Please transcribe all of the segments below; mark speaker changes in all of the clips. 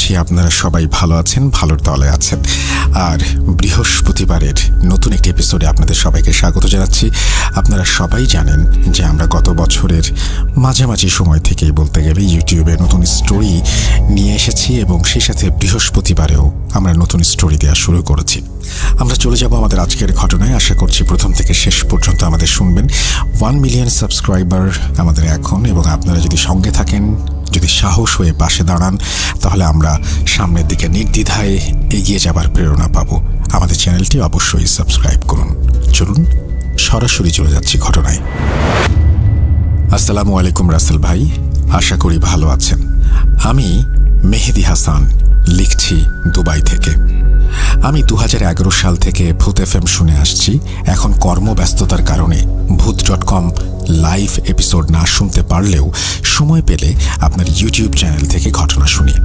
Speaker 1: করছি আপনারা সবাই ভালো আছেন, ভালোর দলে আছেন। আর বৃহস্পতিবারের নতুন একটি এপিসোডে আপনাদের সবাইকে স্বাগত জানাচ্ছি। আপনারা সবাই জানেন যে আমরা গত বছরের মাঝামাঝি সময় থেকেই বলতে গেলে ইউটিউবে নতুন স্টোরি নিয়ে এসেছি এবং সেই সাথে বৃহস্পতিবারেও আমরা নতুন স্টোরি দেওয়া শুরু করেছি। আমরা চলে যাব আমাদের আজকের ঘটনায়। আশা করছি প্রথম থেকে শেষ পর্যন্ত আমাদের শুনবেন। 1 মিলিয়ন সাবস্ক্রাইবার আমাদের এখন, এবং আপনারা যদি সঙ্গে থাকেন, যদি সাহস হয়ে পাশে দাঁড়ান, তাহলে আমরা সামনের দিকে নির্দ্বিধায় এগিয়ে যাবার প্রেরণা পাবো। আমাদের চ্যানেলটি অবশ্যই সাবস্ক্রাইব করুন। চলুন সরাসরি চলে যাচ্ছি ঘটনায়। আসসালামু আলাইকুম রাসেল ভাই, আশা করি ভালো আছেন। আমি মেহেদি হাসান, লিখছি দুবাই থেকে। আমি 2011 সাল থেকে ভূত FM শুনে আসছি। এখন কর্মব্যস্ততার কারণে ভূত.com লাইভ এপিসোড না শুনতে পারলেও সময় পেলে আপনার ইউটিউব চ্যানেল থেকে ঘটনা শুনি।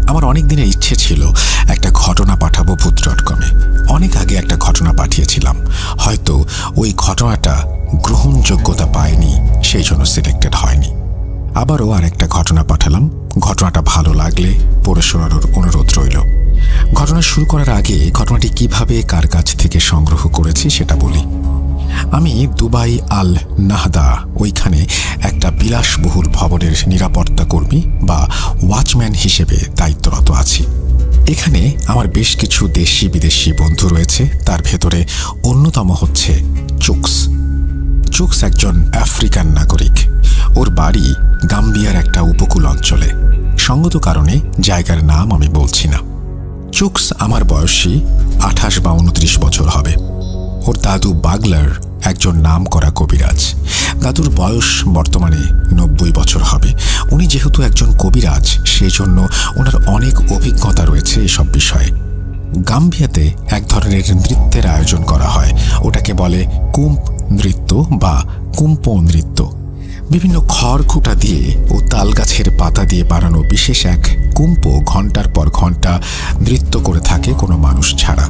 Speaker 1: আমার অনেক দিনের ইচ্ছে ছিল একটা ঘটনা পাঠাবো ভূত.com-এ। অনেক আগে একটা ঘটনা পাঠিয়েছিলাম, হয়তো ওই ঘটনাটা গ্রহণযোগ্যতা পায়নি, সেই জন্য সিলেক্টেড হয়নি। আবারও আরেকটা ঘটনা পাঠালাম। ঘটনাটা ভালো লাগলে পড়ে শোনানোর অনুরোধ রইল। ঘটনা শুরু করার আগে ঘটনাটি কিভাবে কার কাছ থেকে সংগ্রহ করেছি সেটা বলি। আমি দুবাই আল নাহদা, ওইখানে একটা বিলাসবহুল ভবনের নিরাপত্তা কর্মী বা ওয়াচম্যান হিসেবে দায়িত্বরত আছি। এখানে আমার বেশ কিছু দেশি বিদেশি বন্ধু রয়েছে। তার ভেতরে অন্যতম হচ্ছে চুকস। চুকস একজন আফ্রিকান নাগরিক। ওর বাড়ি গাম্বিয়ার একটা উপকূল অঞ্চলে। সঙ্গত কারণে জায়গার নাম আমি বলছি না। চুকস আমার বয়সী 28 বা 29 বছর হবে। ওর দাদু বাগলার একজন নাম করা কবিরাজ। দাদুর বয়স বর্তমানে 90 বছর হবে। উনি যেহেতু একজন কবিরাজ, সেই জন্য ওনার অনেক অভিজ্ঞতা রয়েছে এসব বিষয়ে। গাম্বিয়াতে এক ধরনের নৃত্যের আয়োজন করা হয়, ওটাকে বলে কুম্প নৃত্য বা কুম্পো নৃত্য। বিভিন্ন খড়খুঁটা দিয়ে ও তালগাছের পাতা দিয়ে বানানো বিশেষ এক কুম্পো ঘন্টার পর ঘন্টা নৃত্য করে থাকে কোনো মানুষ ছাড়া।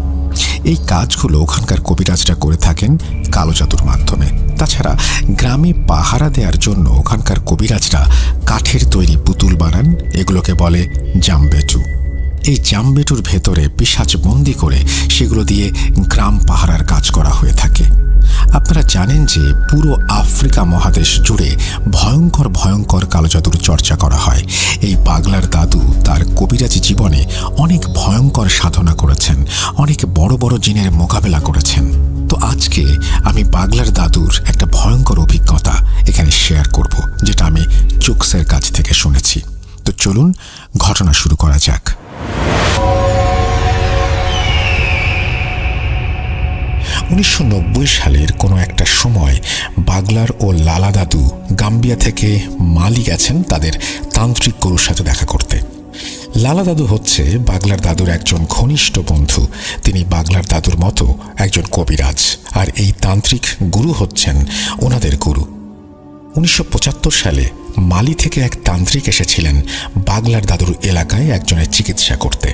Speaker 1: এই কাজগুলো ওখানকার কবিরাজরা করে থাকেন কালো জাদুর মাধ্যমে। তাছাড়া গ্রামে পাহারা দেওয়ার জন্য ওখানকার কবিরাজরা কাঠের তৈরি পুতুল বানান, এগুলোকে বলে জামবেটু। এই জামবেটুর ভেতরে পিশাচ বন্দি করে সেগুলো দিয়ে গ্রাম পাহারার কাজ করা হয়ে থাকে। আপনারা জানেন যে পুরো আফ্রিকা মহাদেশ জুড়ে ভয়ঙ্কর ভয়ঙ্কর কালো জাদুর চর্চা করা হয়। এই পাগলার দাদু তার কবিরাজি জীবনে অনেক ভয়ঙ্কর সাধনা করেছেন, অনেক বড় বড় জিনের মোকাবেলা করেছেন। তো আজকে আমি পাগলার দাদুর একটা ভয়ঙ্কর অভিজ্ঞতা এখানে শেয়ার করব, যেটা আমি চুকসের কাছ থেকে শুনেছি। তো চলুন ঘটনা শুরু করা যাক। 1990 সালের কোনো একটা সময় বাগলার ও লালা দাদু গাম্বিয়া থেকে মালি গেছেন তাদের তান্ত্রিক গুরুর সাথে দেখা করতে। লালা দাদু হচ্ছে বাগলার দাদুর একজন ঘনিষ্ঠ বন্ধু। তিনি বাগলার দাদুর মতো একজন কবিরাজ, আর এই তান্ত্রিক গুরু হচ্ছেন ওনাদের গুরু। 1975 সালে মালি থেকে এক তান্ত্রিক এসেছিলেন বাগলার দাদুর এলাকায় একজনের চিকিৎসা করতে।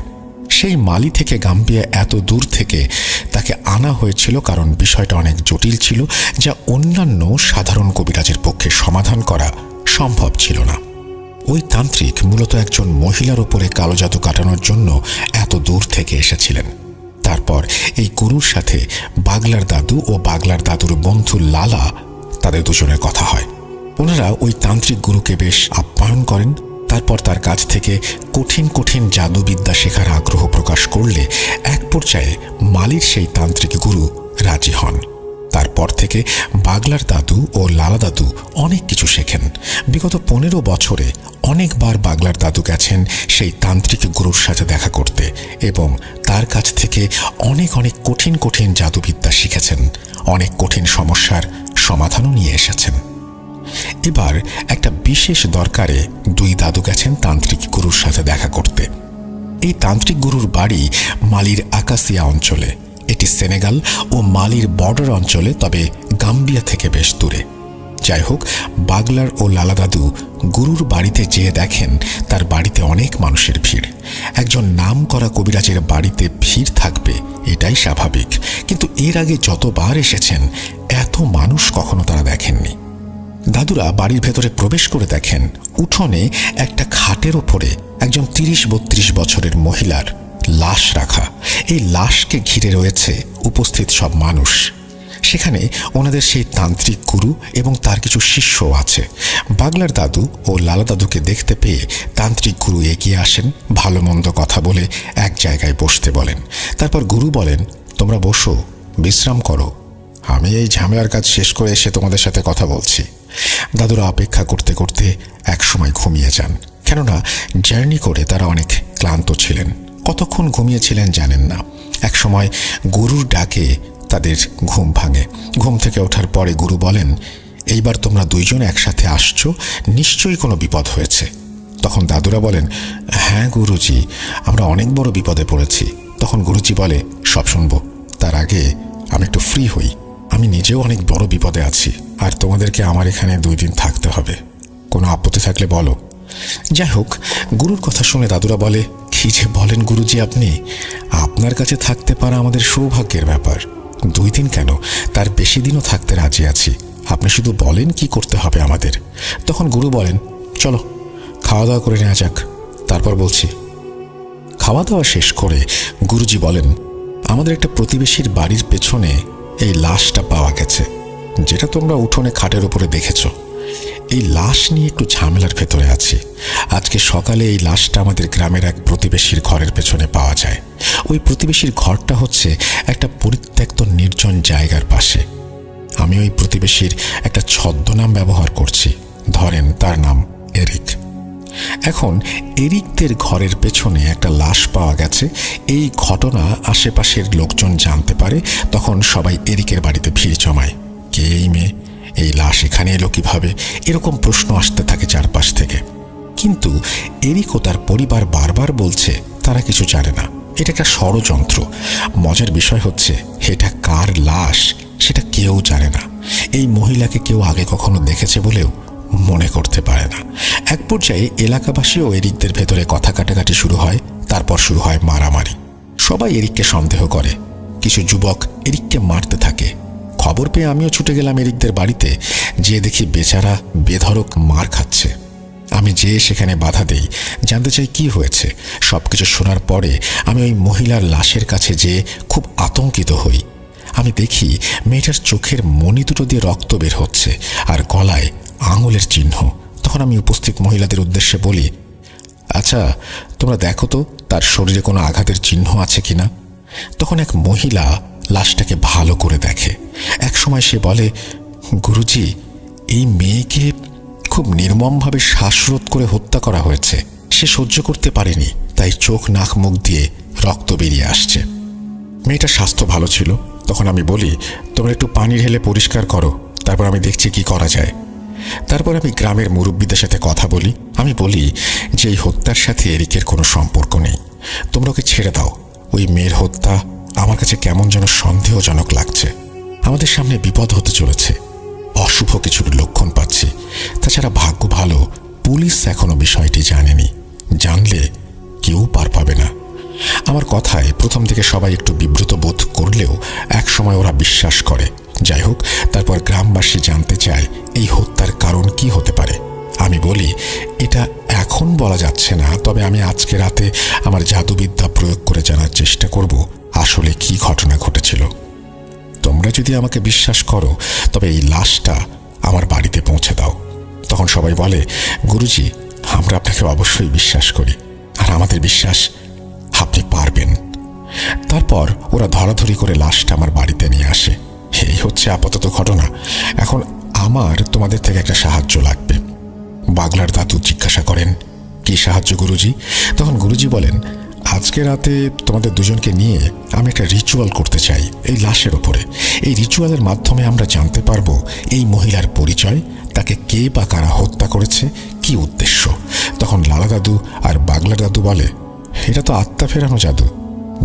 Speaker 1: সেই মালি থেকে গাম্বিয়া এত দূর থেকে তাকে আনা হয়েছিল কারণ বিষয়টা অনেক জটিল ছিল, যা অন্যান্য সাধারণ কবিরাজের পক্ষে সমাধান করা সম্ভব ছিল না। ওই তান্ত্রিক মূলত একজন মহিলার উপরে কালো জাদু কাটানোর জন্য এত দূর থেকে এসেছিলেন। তারপর এই গুরুর সাথে বাগলার দাদু ও বাগলার দাদুর বন্ধু লালা, তাদের দুজনের কথা হয়। ওনারা ওই তান্ত্রিক গুরুকে বেশ আপ্যায়ন করেন। তারপর তার কাছ থেকে কঠিন কঠিন জাদুবিদ্যা শেখার আগ্রহ প্রকাশ করলে এক পর্যায়ে মালির সেই তান্ত্রিক গুরু রাজি হন। তারপর থেকে বাগলার দাদু ও লালা দাদু অনেক কিছু শেখেন। বিগত 15 বছরে অনেকবার বাগলার দাদু গেছেন সেই তান্ত্রিক গুরুর সাথে দেখা করতে এবং তার কাছ থেকে অনেক অনেক কঠিন কঠিন জাদুবিদ্যা শিখেছেন। অনেক কঠিন সমস্যার সমাধানও নিয়ে এসেছেন। এবার একটা বিশেষ দরকারে দুই দাদু গেছেন তান্ত্রিক গুরুর সাথে দেখা করতে। এই তান্ত্রিক গুরুর বাড়ি মালির আকাসিয়া অঞ্চলে। এটি সেনেগাল ও মালির বর্ডার অঞ্চলে, তবে গাম্বিয়া থেকে বেশ দূরে। যাই হোক, বাগলার ও লালা দাদু গুরুর বাড়িতে যেয়ে দেখেন তার বাড়িতে অনেক মানুষের ভিড়। একজন নাম করা কবিরাজের বাড়িতে ভিড় থাকবে, এটাই স্বাভাবিক, কিন্তু এর আগে যতবার এসেছেন এত মানুষ কখনো তারা দেখেননি। দাদুরা বাড়ির ভেতরে প্রবেশ করে দেখেন উঠোনে একটা খাটের ওপরে একজন ৩০-৩২ বছরের মহিলার লাশ রাখা। এই লাশকে ঘিরে রয়েছে উপস্থিত সব মানুষ। সেখানে ওনাদের সেই তান্ত্রিক গুরু এবং তার কিছু শিষ্যও আছে। বাগলার দাদু ও লালা দাদুকে দেখতে পেয়ে তান্ত্রিক গুরু এগিয়ে আসেন, ভালো মন্দ কথা বলে এক জায়গায় বসতে বলেন। তারপর গুরু বলেন, তোমরা বসো, বিশ্রাম করো, আমি এই ঝামেলার কাজ শেষ করে এসে তোমাদের সাথে কথা বলছি। দাদুরা অপেক্ষা করতে করতে একসময় ঘুমিয়ে যান, কেননা জার্নি করে তারা অনেক ক্লান্ত ছিলেন। কতক্ষণ ঘুমিয়েছিলেন জানেন না। একসময় গুরুর ডাকে তাদের ঘুম ভাঙে। ঘুম থেকে ওঠার পরে গুরু বলেন, এইবার তোমরা দুইজন একসাথে আসছো, নিশ্চয়ই কোনো বিপদ হয়েছে। তখন দাদুরা বলেন, হ্যাঁ গুরুজি, আমরা অনেক বড় বিপদে পড়েছি। তখন গুরুজি বলে, সব শুনবো, তার আগে আমি একটু ফ্রি হই। আমি নিজেও অনেক বড় বিপদে আছি, আর তোমাদেরকে আমার এখানে 2 দিন থাকতে হবে। কোনো আপত্তি থাকলে বলো। যাই হোক, গুরুর কথা শুনে দাদুরা বলে, কি যে বলেন গুরুজি আপনি, আপনার কাছে থাকতে পারা আমাদের সৌভাগ্যের ব্যাপার। 2 দিন কেন, তার বেশি দিনও থাকতে রাজি আছি। আপনি শুধু বলেন কি করতে হবে আমাদের। তখন গুরু বলেন, চলো খাওয়া দাওয়া করে নেওয়া যাক, তারপর বলছি। খাওয়া দাওয়া শেষ করে গুরুজি বলেন, আমাদের একটা প্রতিবেশীর বাড়ির পেছনে এই লাশটা পাওয়া গেছে, যেটা তোমরা উঠোনে খাটের উপরে দেখেছ। এই লাশ নিয়ে একটু ঝামেলার ভেতরে আছি। আজকে সকালে এই লাশটা আমাদের গ্রামের এক প্রতিবেশীর ঘরের পেছনে পাওয়া যায়। ওই প্রতিবেশীর ঘরটা হচ্ছে একটা পরিত্যক্ত নির্জন জায়গার পাশে। আমি ওই প্রতিবেশীর একটা ছদ্মনাম ব্যবহার করছি, ধরেন তার নাম এরিক। এখন এরিকদের ঘরের পেছনে একটা লাশ পাওয়া গেছে। এই ঘটনা আশেপাশের লোকজন জানতে পারে। তখন সবাই এরিকের বাড়িতে ভিড় জমায়। কে এই মেয়ে, এই লাশ এখানে এলো কিভাবে, এরকম প্রশ্ন আসতে থাকে চারপাশ থেকে। কিন্তু এরিক ও তার পরিবার বারবার বলছে তারা কিছু জানে না, এটা একটা ষড়যন্ত্র। মজার বিষয় হচ্ছে এটা কার লাশ সেটা কেউ জানে না। এই মহিলাকে কেউ আগে কখনো দেখেছে বলেও মনে করতে পারে না। এক পর্যায়ে এলাকাবাসী ও এরিকদের ভেতরে কথা কাটাকাটি শুরু হয়। তারপর শুরু হয় মারামারি। সবাই এরিককে সন্দেহ করে। কিছু যুবক এরিককে মারতে থাকে। খবর পেয়ে আমিও ছুটে গেলাম এরিকদের বাড়িতে। যেয়ে দেখি বেচারা বেধড়ক মার খাচ্ছে। আমি যেয়ে সেখানে বাধা দেই, জানতে চাই কি হয়েছে। সবকিছু শোনার পরে আমি ওই মহিলার লাশের কাছে যেয়ে খুব আতঙ্কিত হই। আমি দেখি মেয়েটার চোখের মণি দুটো দিয়ে রক্ত বের হচ্ছে আর গলায় আঙুলের চিহ্ন। তখন আমি উপস্থিত মহিলাদের উদ্দেশ্যে বলি, আচ্ছা তোমরা দেখো তো তার শরীরে কোনো আঘাতের চিহ্ন আছে কিনা। তখন এক মহিলা লাশটাকে ভালো করে দেখে। এক সময় সে বলে, গুরুজি, এই মেয়েকে খুব নির্মমভাবে শ্বাসরোধ করে হত্যা করা হয়েছে। সে সহ্য করতে পারেনি, তাই চোখ নাক মুখ দিয়ে রক্ত বেরিয়ে আসছে। মেয়েটার স্বাস্থ্য ভালো ছিল। তখন আমি বলি, তোমরা একটু পানি ঢেলে পরিষ্কার করো, তারপর আমি দেখছি কি করা যায়। তারপর আমি গ্রামের মুরব্বীদের সাথে কথা বলি। আমি বলি যে এই হত্যার সাথে এরিকের কোনো সম্পর্ক নেই, তোমরা ওকে ছেড়ে দাও। ওই মেয়ের হত্যা আমার কাছে কেমন যেন সন্দেহজনক লাগছে। আমাদের সামনে বিপদ হতে চলেছে, অশুভ কিছুর লক্ষণ পাচ্ছি। তাছাড়া ভাগ্য ভালো, পুলিশ এখনো বিষয়টি জানেনি, জানলে কেউ পার পাবে না। আমার কথায় প্রথম থেকে সবাই একটু বিব্রত বোধ করলেও এক সময় ওরা বিশ্বাস করে। যাই হোক, তারপর গ্রামবাসী জানতে চায় এই হত্যার কারণ কি হতে পারে। আমি বলি, এটা এখন বলা যাচ্ছে না, তবে আমি আজকে রাতে আমার জাদুবিদ্যা প্রয়োগ করে জানার চেষ্টা করব আসলে কি ঘটনা ঘটেছিল। তোমরা যদি আমাকে বিশ্বাস করো তবে এই লাশটা আমার বাড়িতে পৌঁছে দাও। তখন সবাই বলে, গুরুজি, আমরা আপনাকে অবশ্যই বিশ্বাস করি, আর আমাদের বিশ্বাস আপনি পারবেন। তারপর ওরা ধরাধরি করে লাশটা আমার বাড়িতে নিয়ে আসে। এই হচ্ছে আপাতত ঘটনা। এখন আমার তোমাদের থেকে একটা সাহায্য লাগবে। বাগলার দাদু জিজ্ঞাসা করেন, কি সাহায্য গুরুজি? তখন গুরুজি বলেন, আজকে রাতে তোমাদের দুজনকে নিয়ে আমি একটা রিচুয়াল করতে চাই এই লাশের ওপরে। এই রিচুয়ালের মাধ্যমে আমরা জানতে পারবো এই মহিলার পরিচয়, তাকে কে বা কারা হত্যা করেছে, কি উদ্দেশ্য। তখন লালা দাদু আর বাগলা দাদু বলে, এটা তো আত্মা ফেরানো জাদু।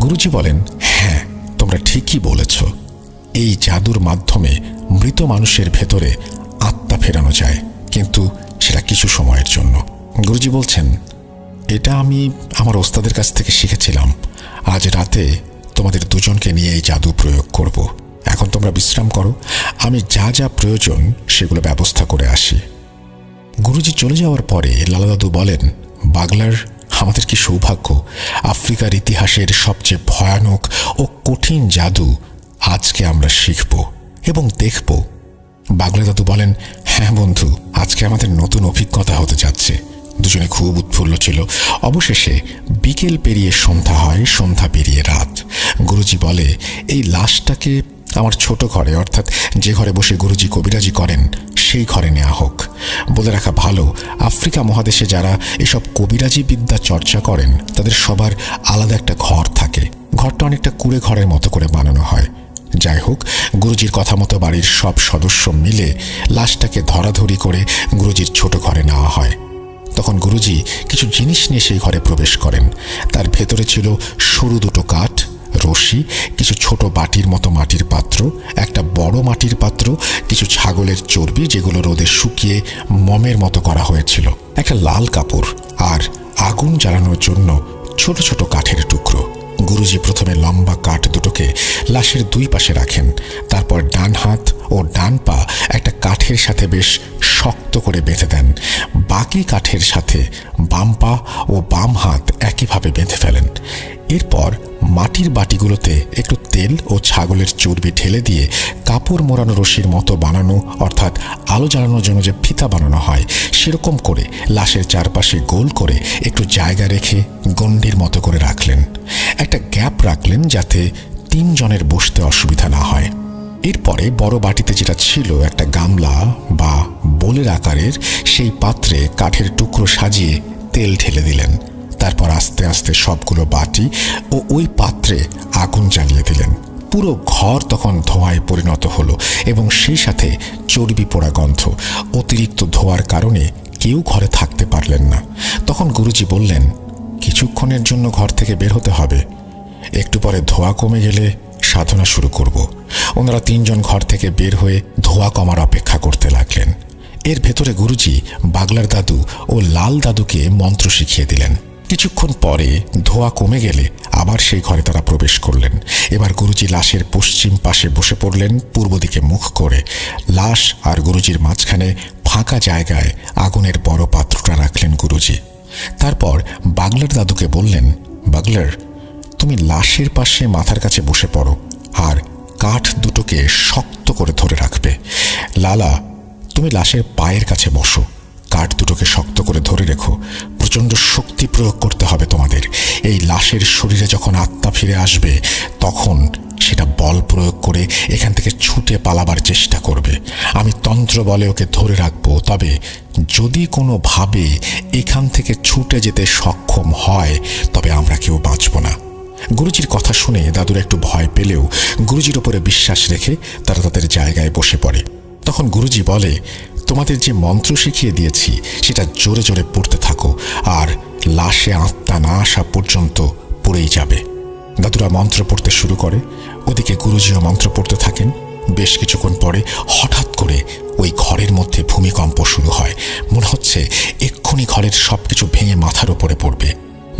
Speaker 1: গুরুজি বলেন, হ্যাঁ, তোমরা ঠিকই বলেছ। এই জাদুর মাধ্যমে মৃত মানুষের ভেতরে আত্মা ফেরানো যায়, কিন্তু সেটা কিছু সময়ের জন্য। গুরুজি বলছেন, এটা আমি আমার ওস্তাদের কাছ থেকে শিখেছিলাম। আজ রাতে তোমাদের দুজনকে নিয়ে এই জাদু প্রয়োগ করব। এখন তোমরা বিশ্রাম করো, আমি যা যা প্রয়োজন সেগুলো ব্যবস্থা করে আসি। গুরুজি চলে যাওয়ার পরে লালা দাদু বলেন, বাগলার, আমাদের কি সৌভাগ্য, আফ্রিকার ইতিহাসের সবচেয়ে ভয়ানক ও কঠিন জাদু আজকে আমরা শিখব এবং দেখব। বাগলা দাদু বলেন, হ্যাঁ বন্ধু, আজকে আমাদের নতুন অভিজ্ঞতা হতে যাচ্ছে। দুজনে খুব উৎফুল্ল ছিল। অবশেষে বিকেল পেরিয়ে সন্ধ্যা হয়, সন্ধ্যা পেরিয়ে রাত। গুরুজি বলে, এই লাশটাকে আমার ছোট ঘরে, অর্থাৎ যে ঘরে বসে গুরুজি কবিরাজি করেন, সেই ঘরে নেওয়া হোক। বলে রাখা ভালো, আফ্রিকা মহাদেশে যারা এসব কবিরাজি বিদ্যা চর্চা করেন তাদের সবার আলাদা একটা ঘর থাকে। ঘরটা অনেকটা কুঁড়ে ঘরের মতো করে বানানো হয়। যাই হোক, গুরুজির কথা মতো বাড়ির সব সদস্য মিলে লাশটাকে ধরাধরি করে গুরুজির ছোট ঘরে নেওয়া হয়। তখন গুরুজি কিছু জিনিস নিয়ে সেই ঘরে প্রবেশ করেন। তার ভেতরে ছিল সরু দুটো কাঠ, রশি, কিছু ছোট বাটির মতো মাটির পাত্র, একটা বড় মাটির পাত্র, কিছু ছাগলের চর্বি যেগুলো রোদে শুকিয়ে মমের মতো করা হয়েছিল, একটা লাল কাপড় আর আগুন জ্বালানোর জন্য ছোট ছোট কাঠের টুকরো। গুরুজি প্রথমে লম্বা কাঠ দুটোকে লাশের দুই পাশে রাখেন। তারপর ডান হাত ও ডান পা একটা কাঠের সাথে বেশ শক্ত করে বেঁধে দেন। বাকি কাঠের সাথে বাম পা ও বাম হাত একইভাবে বেঁধে ফেলেন। এরপর মাটির বাটিগুলোতে একটু তেল ও ছাগলের চর্বি ঢেলে দিয়ে কাপড় মোড়ানো রশির মতো বানানো, অর্থাৎ আলো জ্বালানোর জন্য যে ফিতা বানানো হয় সেরকম করে লাশের চারপাশে গোল করে একটু জায়গা রেখে গণ্ডির মতো করে রাখলেন। একটা গ্যাপ রাখলেন যাতে 3 জনের বসতে অসুবিধা না হয়। এরপরে বড় বাটিতে যেটা ছিল একটা গামলা বা বোলের আকারের, সেই পাত্রে কাঠের টুকরো সাজিয়ে তেল ঢেলে দিলেন। তারপর আস্তে আস্তে সবগুলো বাটি ও ওই পাত্রে আগুন জ্বালিয়ে দিলেন। পুরো ঘর তখন ধোঁয়ায় পরিণত হলো এবং সেই সাথে চর্বি পোড়া গন্ধ। অতিরিক্ত ধোঁয়ার কারণে কেউ ঘরে থাকতে পারলেন না। তখন গুরুজি বললেন, কিছুক্ষণের জন্য ঘর থেকে বের হতে হবে, একটু পরে ধোঁয়া কমে গেলে সাধনা শুরু করব। ওনারা 3 জন ঘর থেকে বের হয়ে ধোঁয়া কমার অপেক্ষা করতে লাগলেন। এর ভেতরে গুরুজি বাগলার দাদু ও লাল দাদুকে মন্ত্র শিখিয়ে দিলেন। কিছুক্ষণ পরে ধোঁয়া কমে গেলে আবার সেই ঘরে তারা প্রবেশ করলেন। এবার গুরুজি লাশের পশ্চিম পাশে বসে পড়লেন, পূর্ব দিকে মুখ করে। লাশ আর গুরুজির মাঝখানে ফাঁকা জায়গায় আগুনের বড় পাত্রটা রাখলেন গুরুজি। তারপর বাগলার দাদুকে বললেন, বাগলার, তুমি লাশের পাশে মাথার কাছে বসে পড়ো আর কাঠ দুটোকে শক্ত করে ধরে রাখবে। লালা, তুমি লাশের পায়ের কাছে বসো, কাঠ দুটোকে শক্ত করে ধরে রেখো। প্রচণ্ড শক্তি প্রয়োগ করতে হবে তোমাদের। এই লাশের শরীরে যখন আত্মা ফিরে আসবে তখন সেটা বল প্রয়োগ করে এখান থেকে ছুটে পালাবার চেষ্টা করবে। আমি তন্ত্র বলে ওকে ধরে রাখবো, তবে যদি কোনোভাবে এখান থেকে ছুটে যেতে সক্ষম হয় তবে আমরা কেউ বাঁচব না। গুরুজির কথা শুনে দাদুরা একটু ভয় পেলেও গুরুজির ওপরে বিশ্বাস রেখে তারা তাদের জায়গায় বসে পড়ে। তখন গুরুজি বলে, তোমাদের যে মন্ত্র শিখিয়ে দিয়েছি সেটা জোরে জোরে পড়তে থাকো, আর লাশে আত্মা না আসা পর্যন্ত পড়েই যাবে। দাদুরা মন্ত্র পড়তে শুরু করে, ওদিকে গুরুজিও মন্ত্র পড়তে থাকেন। বেশ কিছুক্ষণ পরে হঠাৎ করে ওই ঘরের মধ্যে ভূমিকম্প শুরু হয়। মনে হচ্ছে এক্ষুনি ঘরের সবকিছু ভেঙে মাথার ওপরে পড়বে।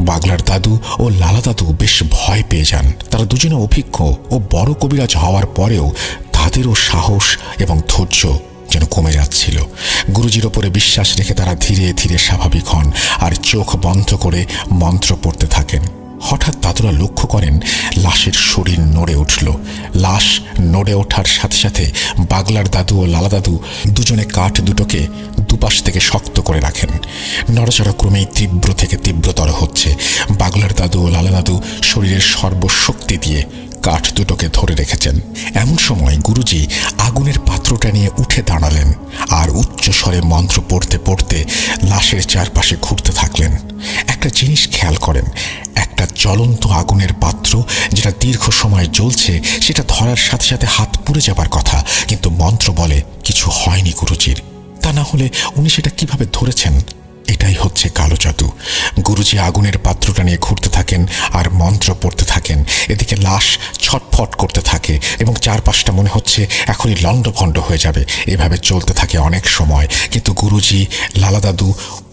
Speaker 1: বাগলার দাদু ও লালা দাদু বেশ ভয় পেয়ে যান। তারা দুজনে অভিজ্ঞ ও বড় কবিরাজ হওয়ার পরেও তাদেরও সাহস এবং ধৈর্য যেন কমে যাচ্ছিল। গুরুজির ওপরে বিশ্বাস রেখে তারা ধীরে ধীরে স্বাভাবিক হন আর চোখ বন্ধ করে মন্ত্র পড়তে থাকেন। হঠাৎ দাদুরা লক্ষ্য করেন লাশের শরীর নড়ে উঠল। লাশ নড়ে ওঠার সাথে সাথে বাগলার দাদু ও লালা দাদু দুজনে কাঠ দুটোকে দুপাশ থেকে শক্ত করে রাখেন। নড়াচড়া ক্রমেই তীব্র থেকে তীব্রতর হচ্ছে। বাগলার দাদু ও লালা দাদু শরীরের সর্বশক্তি দিয়ে কাঠ দুটোকে ধরে রেখেছেন। এমন সময় গুরুজি আগুনের পাত্রটা নিয়ে উঠে দাঁড়ালেন আর উচ্চ স্বরে মন্ত্র পড়তে পড়তে লাশের চারপাশে ঘুরতে থাকলেন। একটা জিনিস খেয়াল করেন, একটা জ্বলন্ত আগুনের পাত্র যেটা দীর্ঘ সময় জ্বলছে সেটা ধরার সাথে সাথে হাত পুড়ে যাবার কথা, কিন্তু মন্ত্র বলে কিছু হয়নি গুরুজির। তা না হলে উনি সেটা কিভাবে ধরেছেন? এটাই হচ্ছে কালো জাদু। গুরুজি আগুনের পাত্রটা নিয়ে ঘুরতে থাকেন আর মন্ত্র পড়তে থাকেন। এদিকে লাশ ছটফট করতে থাকে এবং চারপাশটা মনে হচ্ছে এখনই লণ্ডভণ্ড হয়ে যাবে। এভাবে চলতে থাকে অনেক সময়, কিন্তু গুরুজি, লালা দাদু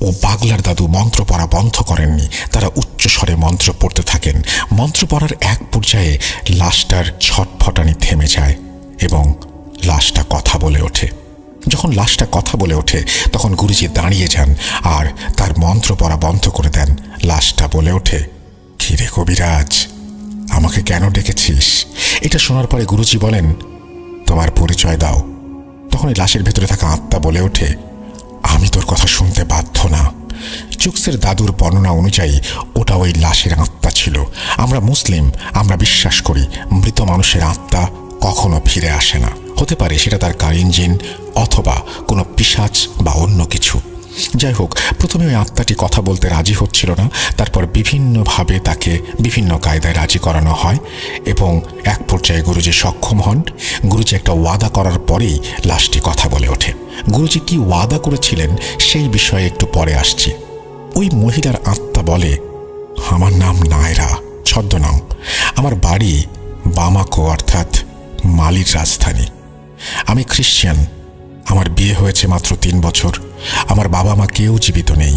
Speaker 1: ও বাগলার দাদু মন্ত্র পড়া বন্ধ করেননি। তারা উচ্চ স্বরে মন্ত্র পড়তে থাকেন। মন্ত্র পড়ার এক পর্যায়ে লাশটার ছটফটানি থেমে যায় এবং লাশটা কথা বলে ওঠে। যখন লাশটা কথা বলে ওঠে তখন গুরুজি দাঁড়িয়ে যান আর তার মন্ত্র পড়া বন্ধ করে দেন। লাশটা বলে ওঠে, কি রে কবিরাজ, আমাকে কেন ডেকেছিস? এটা শোনার পরে গুরুজি বলেন, তোমার পরিচয় দাও। তখন এই লাশের ভেতরে থাকা আত্মা বলে ওঠে, আমি তোর কথা শুনতে বাধ্য না। চুকসের দাদুর বর্ণনা অনুযায়ী ওটা ওই লাশের আত্মা ছিল। আমরা মুসলিম, আমরা বিশ্বাস করি মৃত মানুষের আত্মা কখনো ফিরে আসে না। হতে পারে সেটা তার কারেন্ট জিন অথবা কোনো পিশাচ বা অন্য কিছু। যাই হোক, প্রথমে ওই আত্মাটি কথা বলতে রাজি হচ্ছিল না। তারপর বিভিন্নভাবে তাকে বিভিন্ন কায়দায় রাজি করানো হয় এবং এক পর্যায়ে গুরুজি সক্ষম হন। গুরুজি একটা ওয়াদা করার পরেই লাশটি কথা বলে ওঠে। গুরুজি কি ওয়াদা করেছিলেন সেই বিষয়ে একটু পরে আসছি। ওই মহিলার আত্মা বলে, আমার নাম নায়রা, ছদ্মনাম। আমার বাড়ি বামাকো অর্থাৎ মালির রাজধানী। আমি খ্রিস্টান। আমার বিয়ে হয়েছে মাত্র 3 বছর। আমার বাবা মা কেউ জীবিত নেই।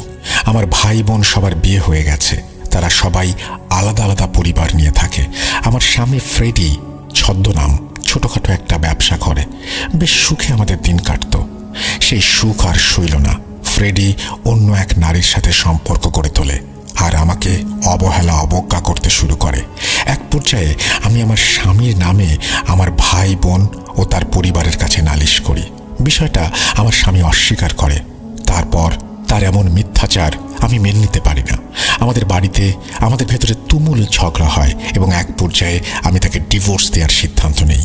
Speaker 1: আমার ভাই বোন সবার বিয়ে হয়ে গেছে। তারা সবাই আলাদা আলাদা পরিবার নিয়ে থাকে। আমার স্বামী ফ্রেডি, ছদ্মনাম, ছোটখাটো একটা ব্যবসা করে। বেশ সুখে আমাদের দিন কাটত। সেই সুখ আর সইল না। ফ্রেডি অন্য এক নারীর সাথে সম্পর্ক গড়ে তোলে আর আমাকে অবহেলা অবজ্ঞা করতে শুরু করে। এক পর্যায়ে আমি আমার স্বামীর নামে আমার ভাই বোন ও তার পরিবারের কাছে নালিশ করি। বিষয়টা আমার স্বামী অস্বীকার করে। তারপর তার এমন মিথ্যাচার আমি মেনে নিতে পারি না। আমাদের বাড়িতে আমাদের ভেতরে তুমুল ঝগড়া হয় এবং এক পর্যায়ে আমি তাকে ডিভোর্স দেওয়ার সিদ্ধান্ত নেই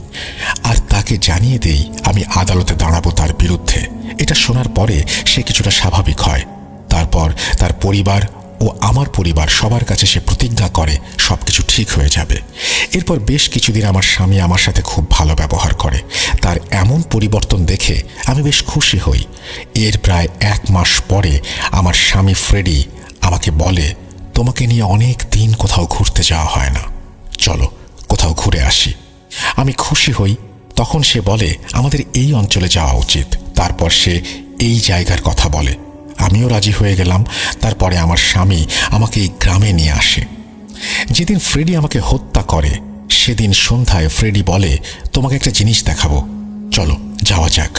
Speaker 1: আর তাকে জানিয়ে দেই আমি আদালতে দাঁড়াবো তার বিরুদ্ধে। এটা শোনার পরে সে কিছুটা স্বাভাবিক হয়। তারপর তার পরিবার ও আমার পরিবার সবার কাছে সে প্রতিজ্ঞা করে সবকিছু ঠিক হয়ে যাবে। এরপর বেশ কিছুদিন আমার স্বামী আমার সাথে খুব ভালো ব্যবহার করে। তার এমন পরিবর্তন দেখে আমি বেশ খুশি হই। এর প্রায় 1 মাস পরে আমার স্বামী ফ্রেডি আমাকে বলে, তোমাকে নিয়ে অনেক দিন কোথাও ঘুরতে যাওয়া হয় না, চলো কোথাও ঘুরে আসি। আমি খুশি হই। তখন সে বলে আমাদের এই অঞ্চলে যাওয়া উচিত। তারপর সে এই জায়গার কথা বলে। আমিও রাজি হয়ে গেলাম। তারপরে আমার স্বামী আমাকে এই গ্রামে নিয়ে আসে। যেদিন ফ্রেডি আমাকে হত্যা করে সেদিন সন্ধ্যায় ফ্রেডি বলে, তোমাকে একটা জিনিস দেখাবো, চলো যাওয়া যাক।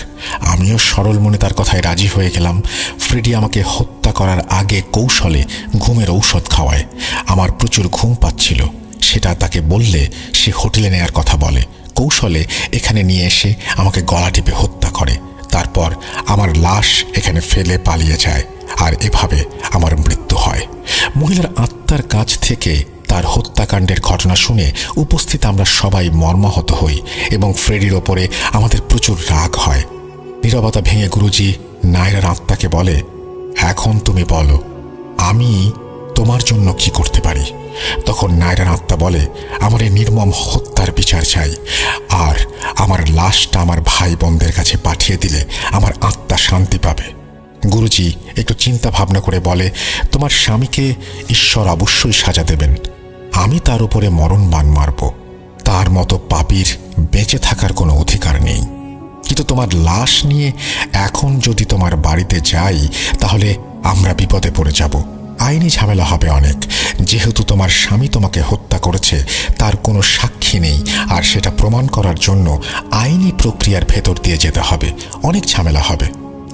Speaker 1: আমিও সরল মনে তার কথায় রাজি হয়ে গেলাম। ফ্রেডি আমাকে হত্যা করার আগে কৌশলে ঘুমের ঔষধ খাওয়ায়। আমার প্রচুর ঘুম পাচ্ছিল। সেটা তাকে বললে সে হোটেলে নেয়ার কথা বলে। কৌশলে এখানে নিয়ে এসে আমাকে গলা টিপে হত্যা করে। তারপর আমার লাশ এখানে ফেলে পালিয়ে যায় আর এভাবে আমার মৃত্যু হয়। মহিলার আত্মার কাছ থেকে তার হত্যাকাণ্ডের ঘটনা শুনে উপস্থিত আমরা সবাই মর্মাহত হই এবং ফ্রেডির ওপরে আমাদের প্রচুর রাগ হয়। নীরবতা ভেঙে গুরুজি নায়রার আত্মাকে বলে, এখন তুমি বলো আমি তোমার জন্য কি করতে পারি? তখন নায়রার আত্মা বলে, আমার এই নির্মম হত্যার বিচার চাই আর আমার লাশটা আমার ভাই বোনদের কাছে পাঠিয়ে দিলে আমার আত্মা শান্তি পাবে। গুরুজি একটু চিন্তা ভাবনা করে বলে, তোমার স্বামীকে ঈশ্বর অবশ্যই সাজা দেবেন। আমি তার উপরে মরণবাণ মারব। তার মতো পাপীর বেঁচে থাকার কোনো অধিকার নেই। কিন্তু তোমার লাশ নিয়ে এখন যদি তোমার বাড়িতে যাই তাহলে আমরা বিপদে পড়ে যাব। আইনি ঝামেলা হবে অনেক। যেহেতু তোমার স্বামী তোমাকে হত্যা করেছে তার কোনো সাক্ষী নেই আর সেটা প্রমাণ করার জন্য আইনি প্রক্রিয়ার ভেতর দিয়ে যেতে হবে। অনেক ঝামেলা হবে।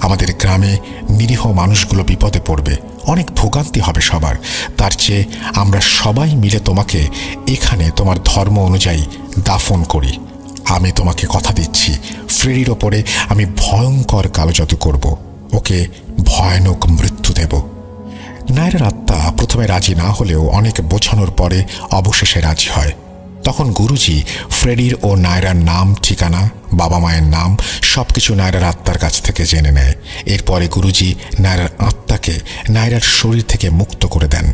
Speaker 1: আমাদের গ্রামে নিরীহ মানুষগুলো বিপদে পড়বে। অনেক ভোগান্তি হবে সবার। তার চেয়ে আমরা সবাই মিলে তোমাকে এখানে তোমার ধর্ম অনুযায়ী দাফন করি। আমি তোমাকে কথা দিচ্ছি, ফ্রেডির ওপরে আমি ভয়ঙ্কর কালো জাদু করব। ওকে ভয়ানক মৃত্যু দেব। নায়রার আত্মা প্রথমে রাজি না হলেও অনেক বোঝানোর পরে অবশেষে রাজি হয়। তখন গুরুজি ফ্রেডির ও নায়রার নাম, ঠিকানা, বাবা মায়ের নাম সবকিছু নায়রার আত্মার কাছ থেকে জেনে নেয়। এরপরে গুরুজি নায়রার আত্মাকে নায়রার শরীর থেকে মুক্ত করে দেন।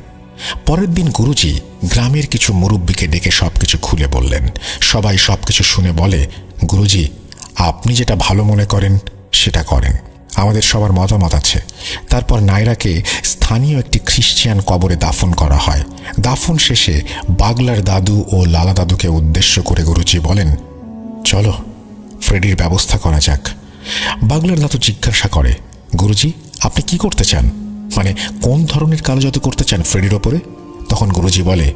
Speaker 1: পরের দিন গুরুজি গ্রামের কিছু মুরব্বীকে ডেকে সবকিছু খুলে বললেন। সবাই সবকিছু শুনে বলে, গুরুজি আপনি যেটা ভালো মনে করেন সেটা করেন, আমাদের সবার মতামত আছে। তারপর নায়রাকে স্থানীয় একটি খ্রিস্টান কবরে দাফন করা হয়। দাফন শেষে বাগলার দাদু ও লালা দাদুকে উদ্দেশ্য করে গুরুজি বলেন, চলো ফ্রেডির ব্যবস্থা করা যাক। বাগলার দাদু জিজ্ঞাসা করে, গুরুজি আপনি কি করতে চান? মানে কোন ধরনের কালো জাদু করতে চান ফ্রেডির ওপরে? তখন গুরুজি বলে,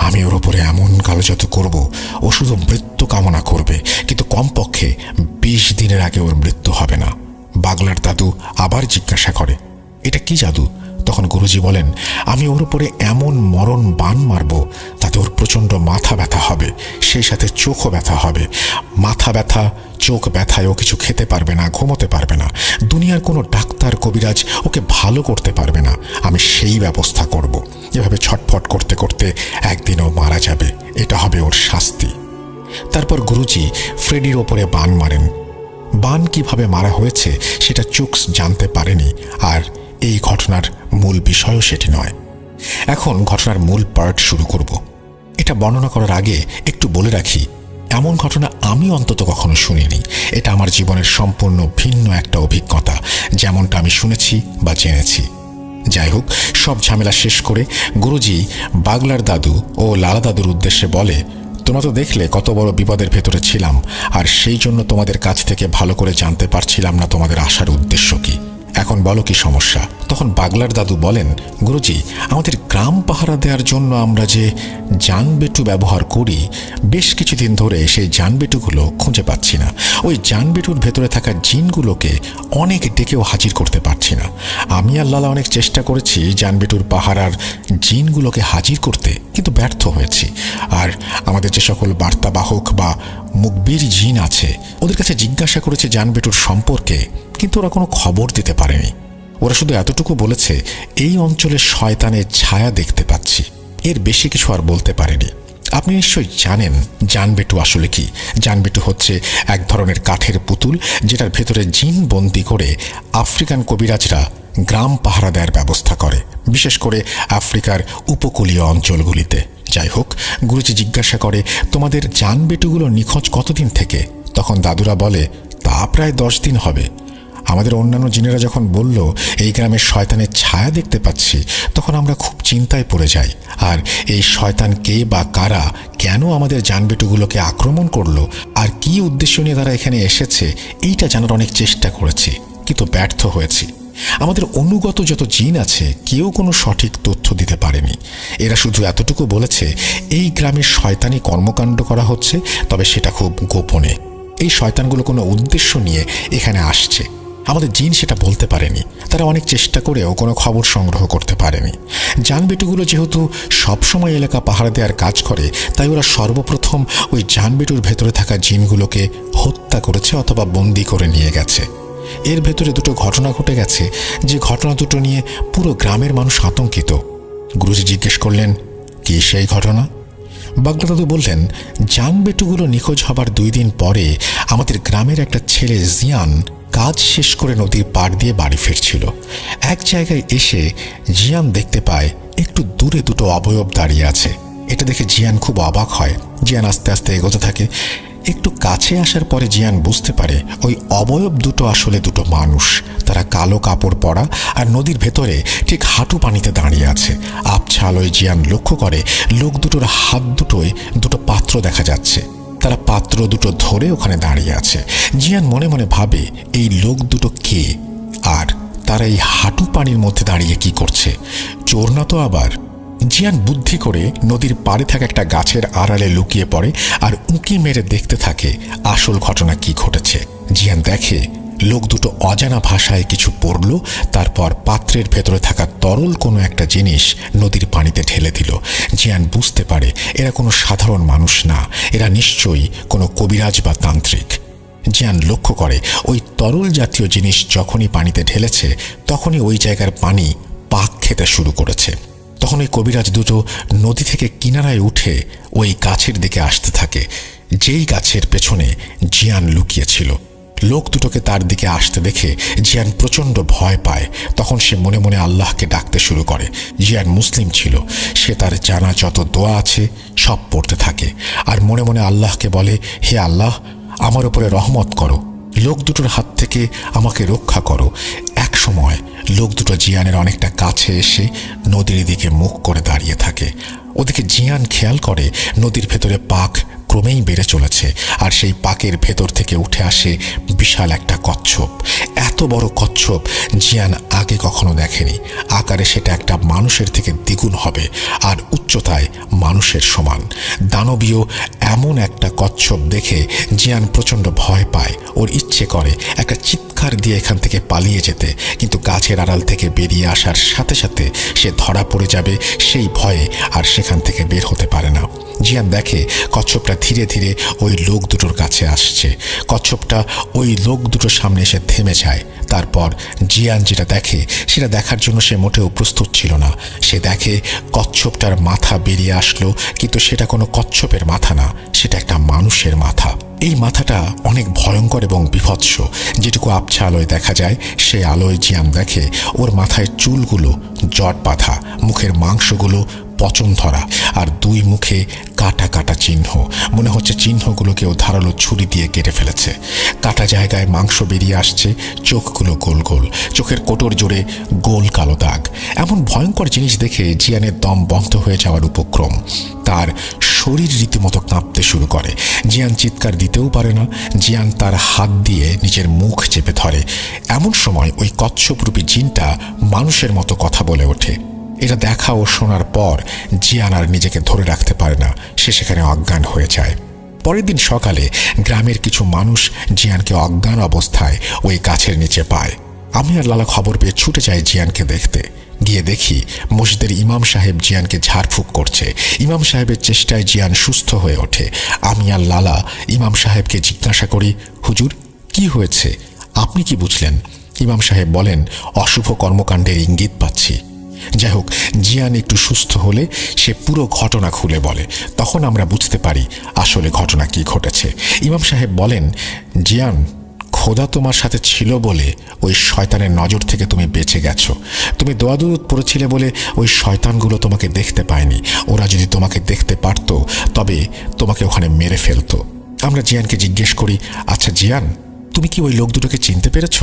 Speaker 1: আমি ওর উপরে এমন কালো জাদু করব, ও শুধু মৃত্যু কামনা করবে, কিন্তু কমপক্ষে 20 দিনের আগে ওর মৃত্যু হবে না। বাগলার দাদু আবার জিজ্ঞাসা করে, এটা কি জাদু? তখন গুরুজি বলেন, আমি ওর উপরে এমন মরণ বাণ মারব তাতে ওর প্রচণ্ড মাথা ব্যথা হবে, সেই সাথে চোখও ব্যথা হবে। মাথা ব্যথা, চোখ ব্যথায় ও কিছু খেতে পারবে না, ঘুমোতে পারবে না। দুনিয়ার কোনো ডাক্তার কবিরাজ ওকে ভালো করতে পারবে না। আমি সেই ব্যবস্থা করব। এভাবে ছটফট করতে করতে একদিন ও মারা যাবে। এটা হবে ওর শাস্তি। তারপর গুরুজি ফ্রেডির ওপরে বাণ মারেন। বাণ কিভাবে মারা হয়েছে সেটা চুকস জানতে পারেনি, আর এই ঘটনার মূল বিষয়ও সেটি নয়। এখন ঘটনার মূল পার্ট শুরু করব। এটা বর্ণনা করার আগে একটু বলে রাখি, এমন ঘটনা আমি অন্তত কখনো শুনিনি। এটা আমার জীবনের সম্পূর্ণ ভিন্ন একটা অভিজ্ঞতা, যেমনটা আমি শুনেছি বা জেনেছি। যাই হোক, সব ঝামেলা শেষ করে গুরুজি বাগলার দাদু ও লালা দাদুর উদ্দেশ্যে বলে, তোমরা তো দেখলে কত বড় বিপদের ভেতরে ছিলাম, আর সেই জন্য তোমাদের কাছ থেকে ভালো করে জানতে পারছিলাম না তোমাদের আসার উদ্দেশ্য কি। এখন বলো কি সমস্যা? তখন বাগলার দাদু বলেন, গুরুজি, আমাদের গ্রাম পাহারা দেওয়ার জন্য আমরা যে জানবেটু ব্যবহার করি, বেশ কিছুদিন ধরে সেই জানবেটুগুলো খুঁজে পাচ্ছি না। ওই জানবেটুর ভেতরে থাকা জিনগুলোকে অনেক ডেকেও হাজির করতে পারছি না। আমি আর লালা অনেক চেষ্টা করেছি জানবেটুর পাহারার জিনগুলোকে হাজির করতে, কিন্তু ব্যর্থ হয়েছি। আর আমাদের যে সকল বার্তাবাহক বা মুকবির জিন আছে, ওদের কাছে জিজ্ঞাসা করেছে জানবেটুর সম্পর্কে, কিন্তু ওরা কোনো খবর দিতে পারেনি। ওরা শুধু এতটুকু বলেছে, এই অঞ্চলে শয়তানের ছায়া দেখতে পাচ্ছি। এর বেশি কিছু আর বলতে পারেনি। আপনি নিশ্চয়ই জানেন জানবেটু আসলে কি। জানবেটু হচ্ছে এক ধরনের কাঠের পুতুল, যেটার ভেতরে জিন বন্দি করে আফ্রিকান কবিরাজরা গ্রাম পাহারা দেওয়ার ব্যবস্থা করে, বিশেষ করে আফ্রিকার উপকূলীয় অঞ্চলগুলিতে। যাই হোক, গুরুজি জিজ্ঞাসা করে, তোমাদের জানবেটুগুলো নিখোঁজ কতদিন থেকে? তখন দাদুরা বলে, তা প্রায় 10 দিন হবে। আমাদের অন্যান্য জিনেরা যখন বলল এই গ্রামের শয়তানের ছায়া দেখতে পাচ্ছি, তখন আমরা খুব চিন্তায় পড়ে যাই। আর এই শয়তান কে বা কারা, কেন আমাদের জানবেটুগুলোকে আক্রমণ করলো, আর কি উদ্দেশ্য নিয়ে তারা এখানে এসেছে, এইটা জানার অনেক চেষ্টা করেছি, কিন্তু ব্যর্থ হয়েছি। আমাদের অনুগত যত জিন আছে, কেউ কোনো সঠিক তথ্য দিতে পারেনি। এরা শুধু এতটুকু বলেছে, এই গ্রামে শয়তানি কর্মকাণ্ড করা হচ্ছে, তবে সেটা খুব গোপনে। এই শয়তানগুলো কোনো উদ্দেশ্য নিয়ে এখানে আসছে। আমাদের জিন সেটা বলতে পারেনি। তারা অনেক চেষ্টা করেও কোনো খবর সংগ্রহ করতে পারেনি। জানবেটুগুলো যেহেতু সবসময় এলাকা পাহারা দেওয়ার কাজ করে, তাই ওরা সর্বপ্রথম ওই জানবেটুর ভেতরে থাকা জিনগুলোকে হত্যা করেছে অথবা বন্দি করে নিয়ে গেছে। এর ভেতরে দুটো ঘটনা ঘটে গেছে, যে ঘটনা দুটো নিয়ে পুরো গ্রামের মানুষ আতঙ্কিত। গুরুজি জিজ্ঞেস করলেন, কি সেই ঘটনা? বাগলা দাদু বললেন, জানবেটুগুলো নিখোঁজ হবার 2 দিন পরে আমাদের গ্রামের একটা ছেলে জিয়ান কাজ শেষ করে নদীর পাড় দিয়ে বাড়ি ফিরছিল। এক জায়গায় এসে জিয়ান দেখতে পায় একটু দূরে দুটো অবয়ব দাঁড়িয়ে আছে। এটা দেখে জিয়ান খুব অবাক হয়। জিয়ান আস্তে আস্তে এগোতে থাকে। একটু কাছে আসার পরে জিয়ান বুঝতে পারে ওই অবয়ব দুটো আসলে দুটো মানুষ। তারা কালো কাপড় পরা আর নদীর ভেতরে ঠিক হাঁটু পানিতে দাঁড়িয়ে আছে। আবছা আলোয় জিয়ান লক্ষ্য করে লোক দুটোর হাত দুটোয় দুটো পাত্র দেখা যাচ্ছে। তারা পাত্র দুটো ধরে ওখানে দাঁড়িয়ে আছে। জিয়ান মনে মনে ভাবে, এই লোক দুটো কে, আর তারা এই হাঁটু পানির মধ্যে দাঁড়িয়ে কি করছে? চোর না তো আবার? জিয়ান বুদ্ধি করে নদীর পাড়ে থাকা একটা গাছের আড়ালে লুকিয়ে পড়ে আর উঁকি মেরে দেখতে থাকে আসল ঘটনা কি ঘটেছে। জিয়ান দেখে লোক দুটো অজানা ভাষায় কিছু পড়ল, তারপর পাত্রের ভেতরে থাকা তরল কোনো একটা জিনিস নদীর পানিতে ঢেলে দিল। জিয়ান বুঝতে পারে এরা কোনো সাধারণ মানুষ না, এরা নিশ্চয়ই কোনো কবিরাজ বা তান্ত্রিক। জিয়ান লক্ষ্য করে ওই তরল জাতীয় জিনিস যখনই পানিতে ঢেলেছে, তখনই ওই জায়গার পানি পাক খেতে শুরু করেছে। তখন ওই কবিরাজ দুটো নদী থেকে কিনারায় উঠে ওই গাছের দিকে আসতে থাকে, যেই গাছের পেছনে জিয়ান লুকিয়েছিল। লোক দুটোকে তার দিকে আসতে দেখে জিয়ান প্রচণ্ড ভয় পায়। তখন সে মনে মনে আল্লাহকে ডাকতে শুরু করে। জিয়ান মুসলিম ছিল, সে তার জানা যত দোয়া আছে সব পড়তে থাকে আর মনে মনে আল্লাহকে বলে, হে আল্লাহ, আমার উপরে রহমত করো, লোক দুটোর হাত থেকে আমাকে রক্ষা করো। এক সময় লোক দুটো জিয়ানের অনেকটা কাছে এসে নদীর দিকে মুখ করে দাঁড়িয়ে থাকে। ওদিকে জিয়ান খেয়াল করে নদীর ভেতরে পাক ক্রমেই বেড়ে চলেছে, আর সেই পাকের ভেতর থেকে উঠে আসে বিশাল একটা কচ্ছপ। এত বড় কচ্ছপ জিয়ান আগে কখনো দেখেনি। আকারে সেটা একটা মানুষের থেকে দ্বিগুণ হবে, আর উচ্চতায় মানুষের সমান। দানবীয় এমন একটা কচ্ছপ দেখে জিয়ান প্রচণ্ড ভয় পায়। ওর ইচ্ছে করে একটা চিৎকার দিয়ে এখান থেকে পালিয়ে যেতে, কিন্তু গাছের আড়াল থেকে বেরিয়ে আসার সাথে সাথে সে ধরা পড়ে যাবে সেই ভয়ে, আর সেখান থেকে বের হতে পারে না। জিয়ান দেখে কচ্ছপটা ধীরে ধীরে ওই লোক দুটোর কাছে আসছে। কচ্ছপটা ওই লোক দুটোর সামনে এসে থেমে যায়। তারপর জিয়ান যেটা দেখে সেটা দেখার জন্য সে মোটেও প্রস্তুত ছিল না। সে দেখে কচ্ছপটার মাথা বেরিয়ে আসলো, কিন্তু সেটা কোনো কচ্ছপের মাথা না, সেটা একটা মানুষের মাথা। এই মাথাটা অনেক ভয়ঙ্কর এবং বিভৎস। যেটুকু আবছা আলোয় দেখা যায় সেই আলোয় জিয়ান দেখে ওর মাথায় চুলগুলো জট বাঁধা, মুখের মাংসগুলো পচন ধরা, আর দুই মুখে কাটা কাটা চিহ্ন। মনে হচ্ছে চিহ্নগুলো কেউ ধারালো ছুরি দিয়ে কেটে ফেলেছে। কাটা জায়গায় মাংস বেরিয়ে আসছে, চোখগুলো গোল গোল, চোখের কোটর জুড়ে গোল কালো দাগ। এমন ভয়ঙ্কর জিনিস দেখে জিয়ানের দম বন্ধ হয়ে যাওয়ার উপক্রম। তার শরীর রীতিমতো কাঁপতে শুরু করে। জিয়ান চিৎকার দিতেও পারে না। জিয়ান তার হাত দিয়ে নিজের মুখ চেপে ধরে। এমন সময় ওই কচ্ছপরূপী জিনটা মানুষের মতো কথা বলে ওঠে। এটা দেখা ও শোনার পর জিয়ান আর নিজেকে ধরে রাখতে পারে না, সে সেখানে অজ্ঞান হয়ে যায়। পরের দিন সকালে গ্রামের কিছু মানুষ জিয়ানকে অজ্ঞান অবস্থায় ওই গাছের নিচে পায়। আমি আর লালা খবর পেয়ে ছুটে যাই জিয়ানকে দেখতে। গিয়ে দেখি মসজিদের ইমাম সাহেব জিয়ানকে ঝাড়ফুঁক করছে। ইমাম সাহেবের চেষ্টায় জিয়ান সুস্থ হয়ে ওঠে। আমি আর লালা ইমাম সাহেবকে জিজ্ঞাসা করি, হুজুর কি হয়েছে, আপনি কি বুঝলেন? ইমাম সাহেব বলেন, অশুভ কর্মকাণ্ডের ইঙ্গিত পাচ্ছি। যাই হোক, জিয়ান একটু সুস্থ হলে সে পুরো ঘটনা খুলে বলে। তখন আমরা বুঝতে পারি আসলে ঘটনা কি ঘটেছে। ইমাম সাহেব বলেন, জিয়ান, খোদা তোমার সাথে ছিল বলে ওই শয়তানের নজর থেকে তুমি বেঁচে গেছো। তুমি দোয়া দুরূদ পড়েছিলে বলে ওই শয়তানগুলো তোমাকে দেখতে পায়নি। ওরা যদি তোমাকে দেখতে পারতো তবে তোমাকে ওখানে মেরে ফেলতো। আমরা জিয়ানকে জিজ্ঞেস করি, আচ্ছা জিয়ান, তুমি কি ওই লোক দুটোকে চিনতে পেরেছ?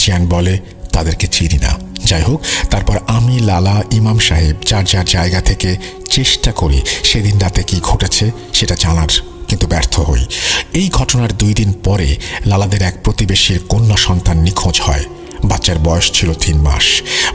Speaker 1: জিয়ান বলে, তাদেরকে চিনি না। যাই হোক, তারপর আমি, লালা, ইমাম সাহেব যার যার জায়গা থেকে চেষ্টা করি সেদিন রাতে কি ঘটেছে সেটা জানার, কিন্তু ব্যর্থ হই। এই ঘটনার 2 দিন পরে লালাদের এক প্রতিবেশীর কন্যা সন্তান নিখোঁজ হয়। বাচ্চার বয়স ছিল 3 মাস।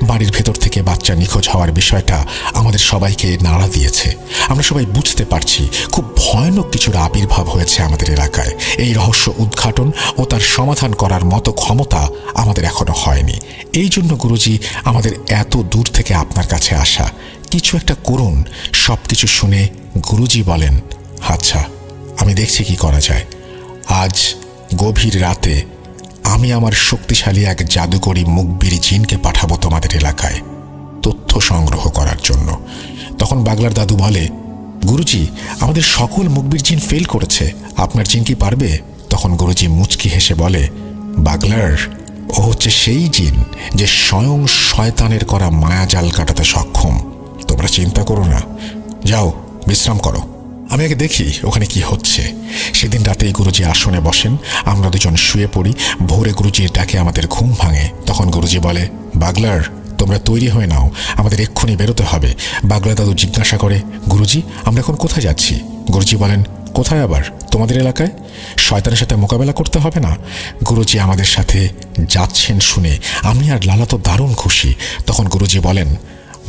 Speaker 1: বাড়ির ভেতর থেকে বাচ্চা নিখোঁজ হওয়ার বিষয়টা আমাদের সবাইকে নাড়া দিয়েছে। আমরা সবাই বুঝতে পারছি খুব ভয়ানক কিছুর আবির্ভাব হয়েছে আমাদের এলাকায়। এই রহস্য উদ্ঘাটন ও তার সমাধান করার মতো ক্ষমতা আমাদের এখনো হয়নি। এই জন্য গুরুজি আমাদের এত দূর থেকে আপনার কাছে আসা। কিছু একটা করুন। সব কিছু শুনে গুরুজি বলেন, আচ্ছা আমি দেখছি কি করা যায়। আজ গভীর রাতে আমি আমার শক্তিশালী এক জাদুকরী মুখবিরি জিনকে পাঠাবো তোমাদের এলাকায় তথ্য সংগ্রহ করার জন্য। তখন বাগলার দাদু বলে, গুরুজি, আমাদের সকল মুখবির জিন ফেল করেছে, আপনার জিন কি পারবে? তখন গুরুজি মুচকি হেসে বলে, বাগলার, ও হচ্ছে সেই জিন যে স্বয়ং শয়তানের করা মায়াজাল কাটাতে সক্ষম। তোমরা চিন্তা করো না, যাও বিশ্রাম করো, আমি আগে দেখি ওখানে কি হচ্ছে। সেদিন রাতেই গুরুজি আসনে বসেন। আমরা দুজন শুয়ে পড়ি। ভোরে গুরুজির ডাকে আমাদের ঘুম ভাঙে। তখন গুরুজি বলে, বাগলার, তোমরা তৈরি হয়ে নাও, আমাদের এক্ষুনি বেরোতে হবে। বাগলা দাদু জিজ্ঞাসা করে, গুরুজি আমরা এখন কোথায় যাচ্ছি? গুরুজি বলেন, কোথায় আবার? তোমাদের এলাকায়। শয়তানের সাথে মোকাবেলা করতে হবে না? গুরুজি আমাদের সাথে যাচ্ছেন শুনে আমি আর লালা তো দারুণ খুশি। তখন গুরুজি বলেন,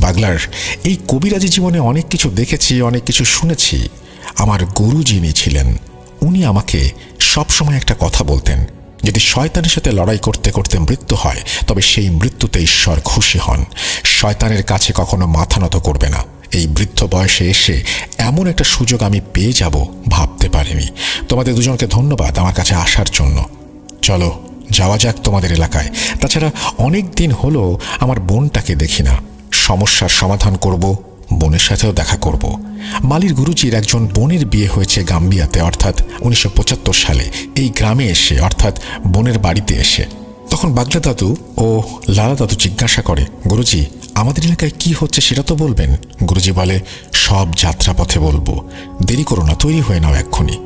Speaker 1: বাগলার, এই কবিরাজি জীবনে অনেক কিছু দেখেছি, অনেক কিছু শুনেছি। আমার গুরু যিনি ছিলেন উনি আমাকে সবসময় একটা কথা বলতেন, যদি শয়তানের সাথে লড়াই করতে করতে মৃত্যু হয় তবে সেই মৃত্যুতে ঈশ্বর খুশি হন। শয়তানের কাছে কখনো মাথা নত করবে না। এই বৃদ্ধ বয়সে এসে এমন একটা সুযোগ আমি পেয়ে যাব ভাবতে পারিনি। তোমাদের দুজনকে ধন্যবাদ আমার কাছে আসার জন্য। চলো যাওয়া যাক তোমাদের এলাকায়। তাছাড়া অনেক দিন হলো আমার বোনটাকে দেখি না। সমস্যার সমাধান করব, বোনের সাথেও দেখা করব। মালির গুরুজির একজন বোনের বিয়ে হয়েছে গাম্বিয়াতে, অর্থাৎ 1975 সালে এই গ্রামে এসে, অর্থাৎ বোনের বাড়িতে এসে। তখন বাগলা দাদু ও লালা দাদু জিজ্ঞাসা করে, গুরুজি আমাদের এলাকায় কি হচ্ছে সেটা তো বলবেন। গুরুজি বলে, সব যাত্রাপথে বলবো, দেরি করো না, তৈরি হয়ে নাও এক্ষুনি।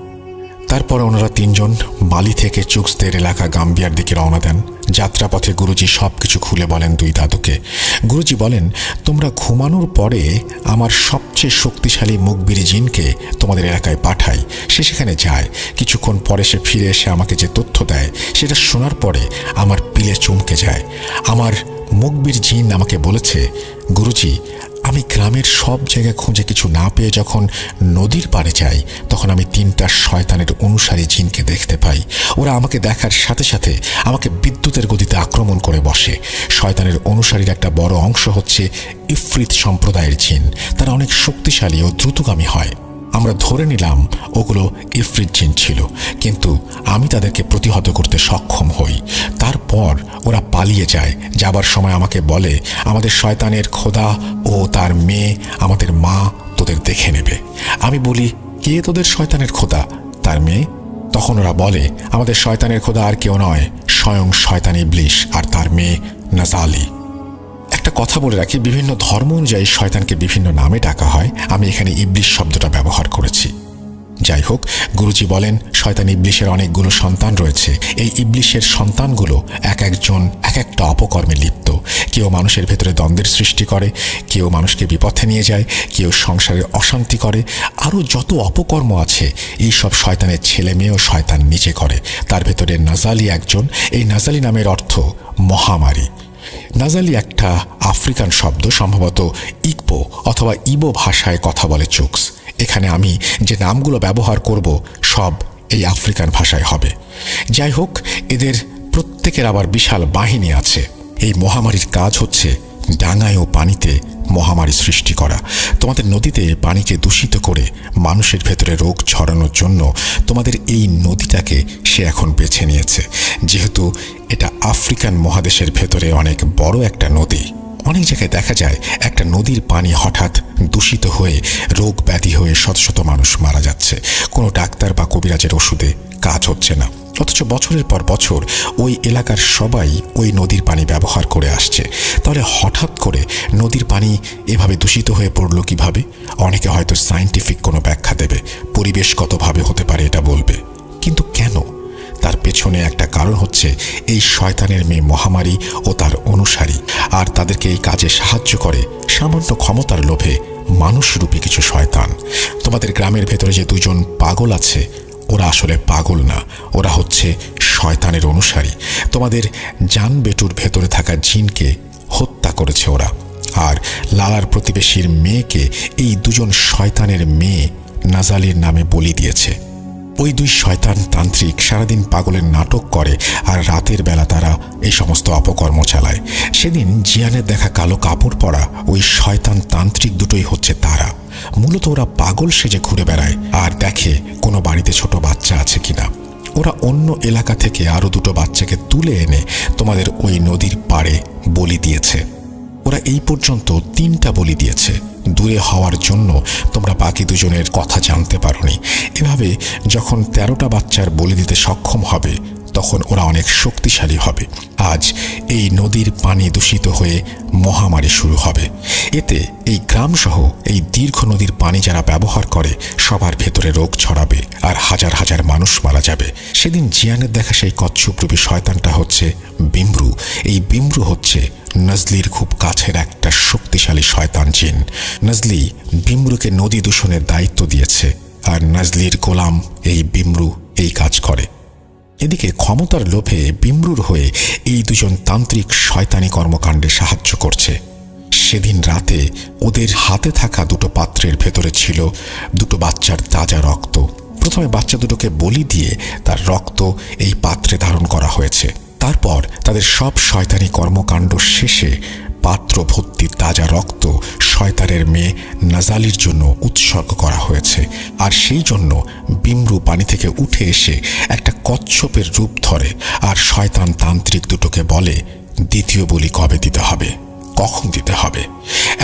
Speaker 1: তারপর ওনারা 3 জন মালি থেকে চুক্সদের এলাকা গাম্বিয়ার দিকে রওনা দেন। যাত্রাপথে গুরুজি সব কিছু খুলে বলেন 2 দাদুকে। গুরুজি বলেন, তোমরা ঘুমানোর পরে আমার সবচেয়ে শক্তিশালী মুখবিরি জিনকে তোমাদের এলাকায় পাঠাই। সে সে সেখানে যায়। কিছুক্ষণ পরে সে ফিরে এসে আমাকে যে তথ্য দেয় সেটা শোনার পরে আমার পিলে চমকে যায়। আমার মুখবির জিন আমাকে বলেছে, গুরুজি, আমি গ্রামের সব জায়গায় খুঁজে কিছু না পেয়ে যখন নদীর পাড়ে যাই তখন আমি 3টা শয়তানের অনুসারী জিনকে দেখতে পাই। ওরা আমাকে দেখার সাথে সাথে আমাকে বিদ্যুতের গতিতে আক্রমণ করে বসে। শয়তানের অনুসারীর একটা বড় অংশ হচ্ছে ইফরিত সম্প্রদায়ের জিন। তারা অনেক শক্তিশালী ও দ্রুতগামী হয়। আমরা ধরে নিলাম ওগুলো ইফরিত জিন ছিল, কিন্তু আমি তাদেরকে প্রতিহত করতে সক্ষম হই। তারপর ওরা পালিয়ে যায়। যাবার সময় আমাকে বলে, আমাদের শয়তানের খোদা ও তার মেয়ে, আমাদের মা তোদের দেখে নেবে। আমি বলি, কে তোদের শয়তানের খোদা, তার মেয়ে? তখন ওরা বলে, আমাদের শয়তানের খোদা আর কেউ নয়, স্বয়ং শয়তান ইবলিশ আর তার মেয়ে নাজালি। একটা কথা বলে রাখি, বিভিন্ন ধর্ম অনুযায়ী শয়তানকে বিভিন্ন নামে ডাকা হয়। আমি এখানে ইবলিশ শব্দটা ব্যবহার করেছি। যাই হোক, গুরুজি বলেন শয়তান ইবলিশের অনেকগুলো সন্তান রয়েছে। এই ইবলিশের সন্তানগুলো এক একজন এক একটা অপকর্মে লিপ্ত। কেউ মানুষের ভেতরে দ্বন্দ্বের সৃষ্টি করে, কেউ মানুষকে বিপথে নিয়ে যায়, কেউ সংসারে অশান্তি করে। আরও যত অপকর্ম আছে এই সব শয়তানের ছেলে মেয়েও শয়তান নিজে করে। তার ভেতরে নাজালি একজন। এই নাজালি নামের অর্থ মহামারী। নাজালি একটা আফ্রিকান শব্দ, সম্ভবত ইকবো অথবা ইবো ভাষায় কথা বলে চুকস। এখানে আমি যে নামগুলো ব্যবহার করব সব এই আফ্রিকান ভাষায় হবে। যাই হোক, এদের প্রত্যেকের আবার বিশাল বাহিনী আছে। এই মহামারীর কাজ হচ্ছে ডাঙায় ও পানিতে মহামারী সৃষ্টি করা। তোমাদের নদীতে পানিকে দূষিত করে মানুষের ভেতরে রোগ ছড়ানোর জন্য তোমাদের এই নদীটাকে সে এখন বেছে নিয়েছে। যেহেতু এটা আফ্রিকান মহাদেশের ভেতরে অনেক বড় একটা নদী, অনেক জায়গায় দেখা যায় একটা নদীর পানি হঠাৎ দূষিত হয়ে রোগ ব্যাধি হয়ে শত শত মানুষ মারা যাচ্ছে। কোনো ডাক্তার বা কবিরাজের ওষুধে কাজ হচ্ছে না, অথচ বছরের পর বছর ওই এলাকার সবাই ওই নদীর পানি ব্যবহার করে আসছে। তাহলে হঠাৎ করে নদীর পানি এভাবে দূষিত হয়ে পড়লো কিভাবে? অনেকে হয়তো সায়েন্টিফিক কোনো ব্যাখ্যা দেবে, পরিবেশগতভাবে হতে পারে এটা বলবে, কিন্তু কেন? তার পেছনে একটা কারণ হচ্ছে এই শয়তানের মেয়ে মহামারী ও তার অনুসারী। আর তাদেরকে এই কাজে সাহায্য করে সামান্য ক্ষমতার লোভে মানুষরূপী কিছু শয়তান। তোমাদের গ্রামের ভেতরে যে 2জন পাগল আছে, ওরা আসলে পাগল না, ওরা হচ্ছে শয়তানের অনুসারী। তোমাদের জান বেটুর ভেতরে থাকা জিনকে হত্যা করেছে ওরা। আর লালার প্রতিবেশীর মেয়েকে এই 2জন শয়তানের মেয়ে নাজালির নামে বলি দিয়েছে। ওই 2 শয়তান তান্ত্রিক সারাদিন পাগলের নাটক করে আর রাতের বেলা তারা এই সমস্ত অপকর্ম চালায়। সেদিন জিয়ানের দেখা কালো কাপড় পরা ওই শয়তান তান্ত্রিক দুটোই হচ্ছে তারা। মূলত ওরা পাগল সেজে ঘুরে বেড়ায় আর দেখে কোনো বাড়িতে ছোট বাচ্চা আছে কিনা। ওরা অন্য এলাকা থেকে আরও 2টো বাচ্চাকে তুলে এনে তোমাদের ওই নদীর পাড়ে বলি দিয়েছে। ওরা এই পর্যন্ত 3টা বলি দিয়েছে। দূরে হওয়ার জন্য তোমরা বাকি 2জনের কথা জানতে পারোনি। এভাবে যখন 13টা বাচ্চার বলি দিতে সক্ষম হবে তখন ওরা অনেক শক্তিশালী হবে। আজ এই নদীর পানি দূষিত হয়ে মহামারী শুরু হবে। এতে এই গ্রামসহ এই দীর্ঘ নদীর পানি যারা ব্যবহার করে সবার ভেতরে রোগ ছড়াবে আর হাজার হাজার মানুষ মারা যাবে। সেদিন জিয়ানের দেখা সেই কচ্ছপরূপী শয়তানটা হচ্ছে বিমরু। এই বিমরু হচ্ছে নজলির খুব কাছের একটা শক্তিশালী শয়তান জিন। নজলি বিমরুকে নদী দূষণের দায়িত্ব দিয়েছে আর নজলির গোলাম এই বিমরু এই কাজ করে। এদিকে ক্ষমতার লোভে বিমরুর হয়ে এই 2জন তান্ত্রিক শয়তানি কর্মকাণ্ডে সাহায্য করছে। সেদিন রাতে ওদের হাতে থাকা 2টো পাত্রের ভেতরে ছিল 2টো বাচ্চার তাজা রক্ত। প্রথমে বাচ্চা দুটোকে বলি দিয়ে তার রক্ত এই পাত্রে ধারণ করা হয়েছে। তারপর তাদের সব শয়তানি কর্মকাণ্ড শেষে পাত্র ভর্তি তাজা রক্ত শয়তানের মেয়ে নাজালির জন্য উৎসর্গ করা হয়েছে। আর সেই জন্য বিমরু পানি থেকে উঠে এসে একটা কচ্ছপের রূপ ধরে আর শয়তান তান্ত্রিক দুটোকে বলে, দ্বিতীয় বলি কবে দিতে হবে, কখন দিতে হবে।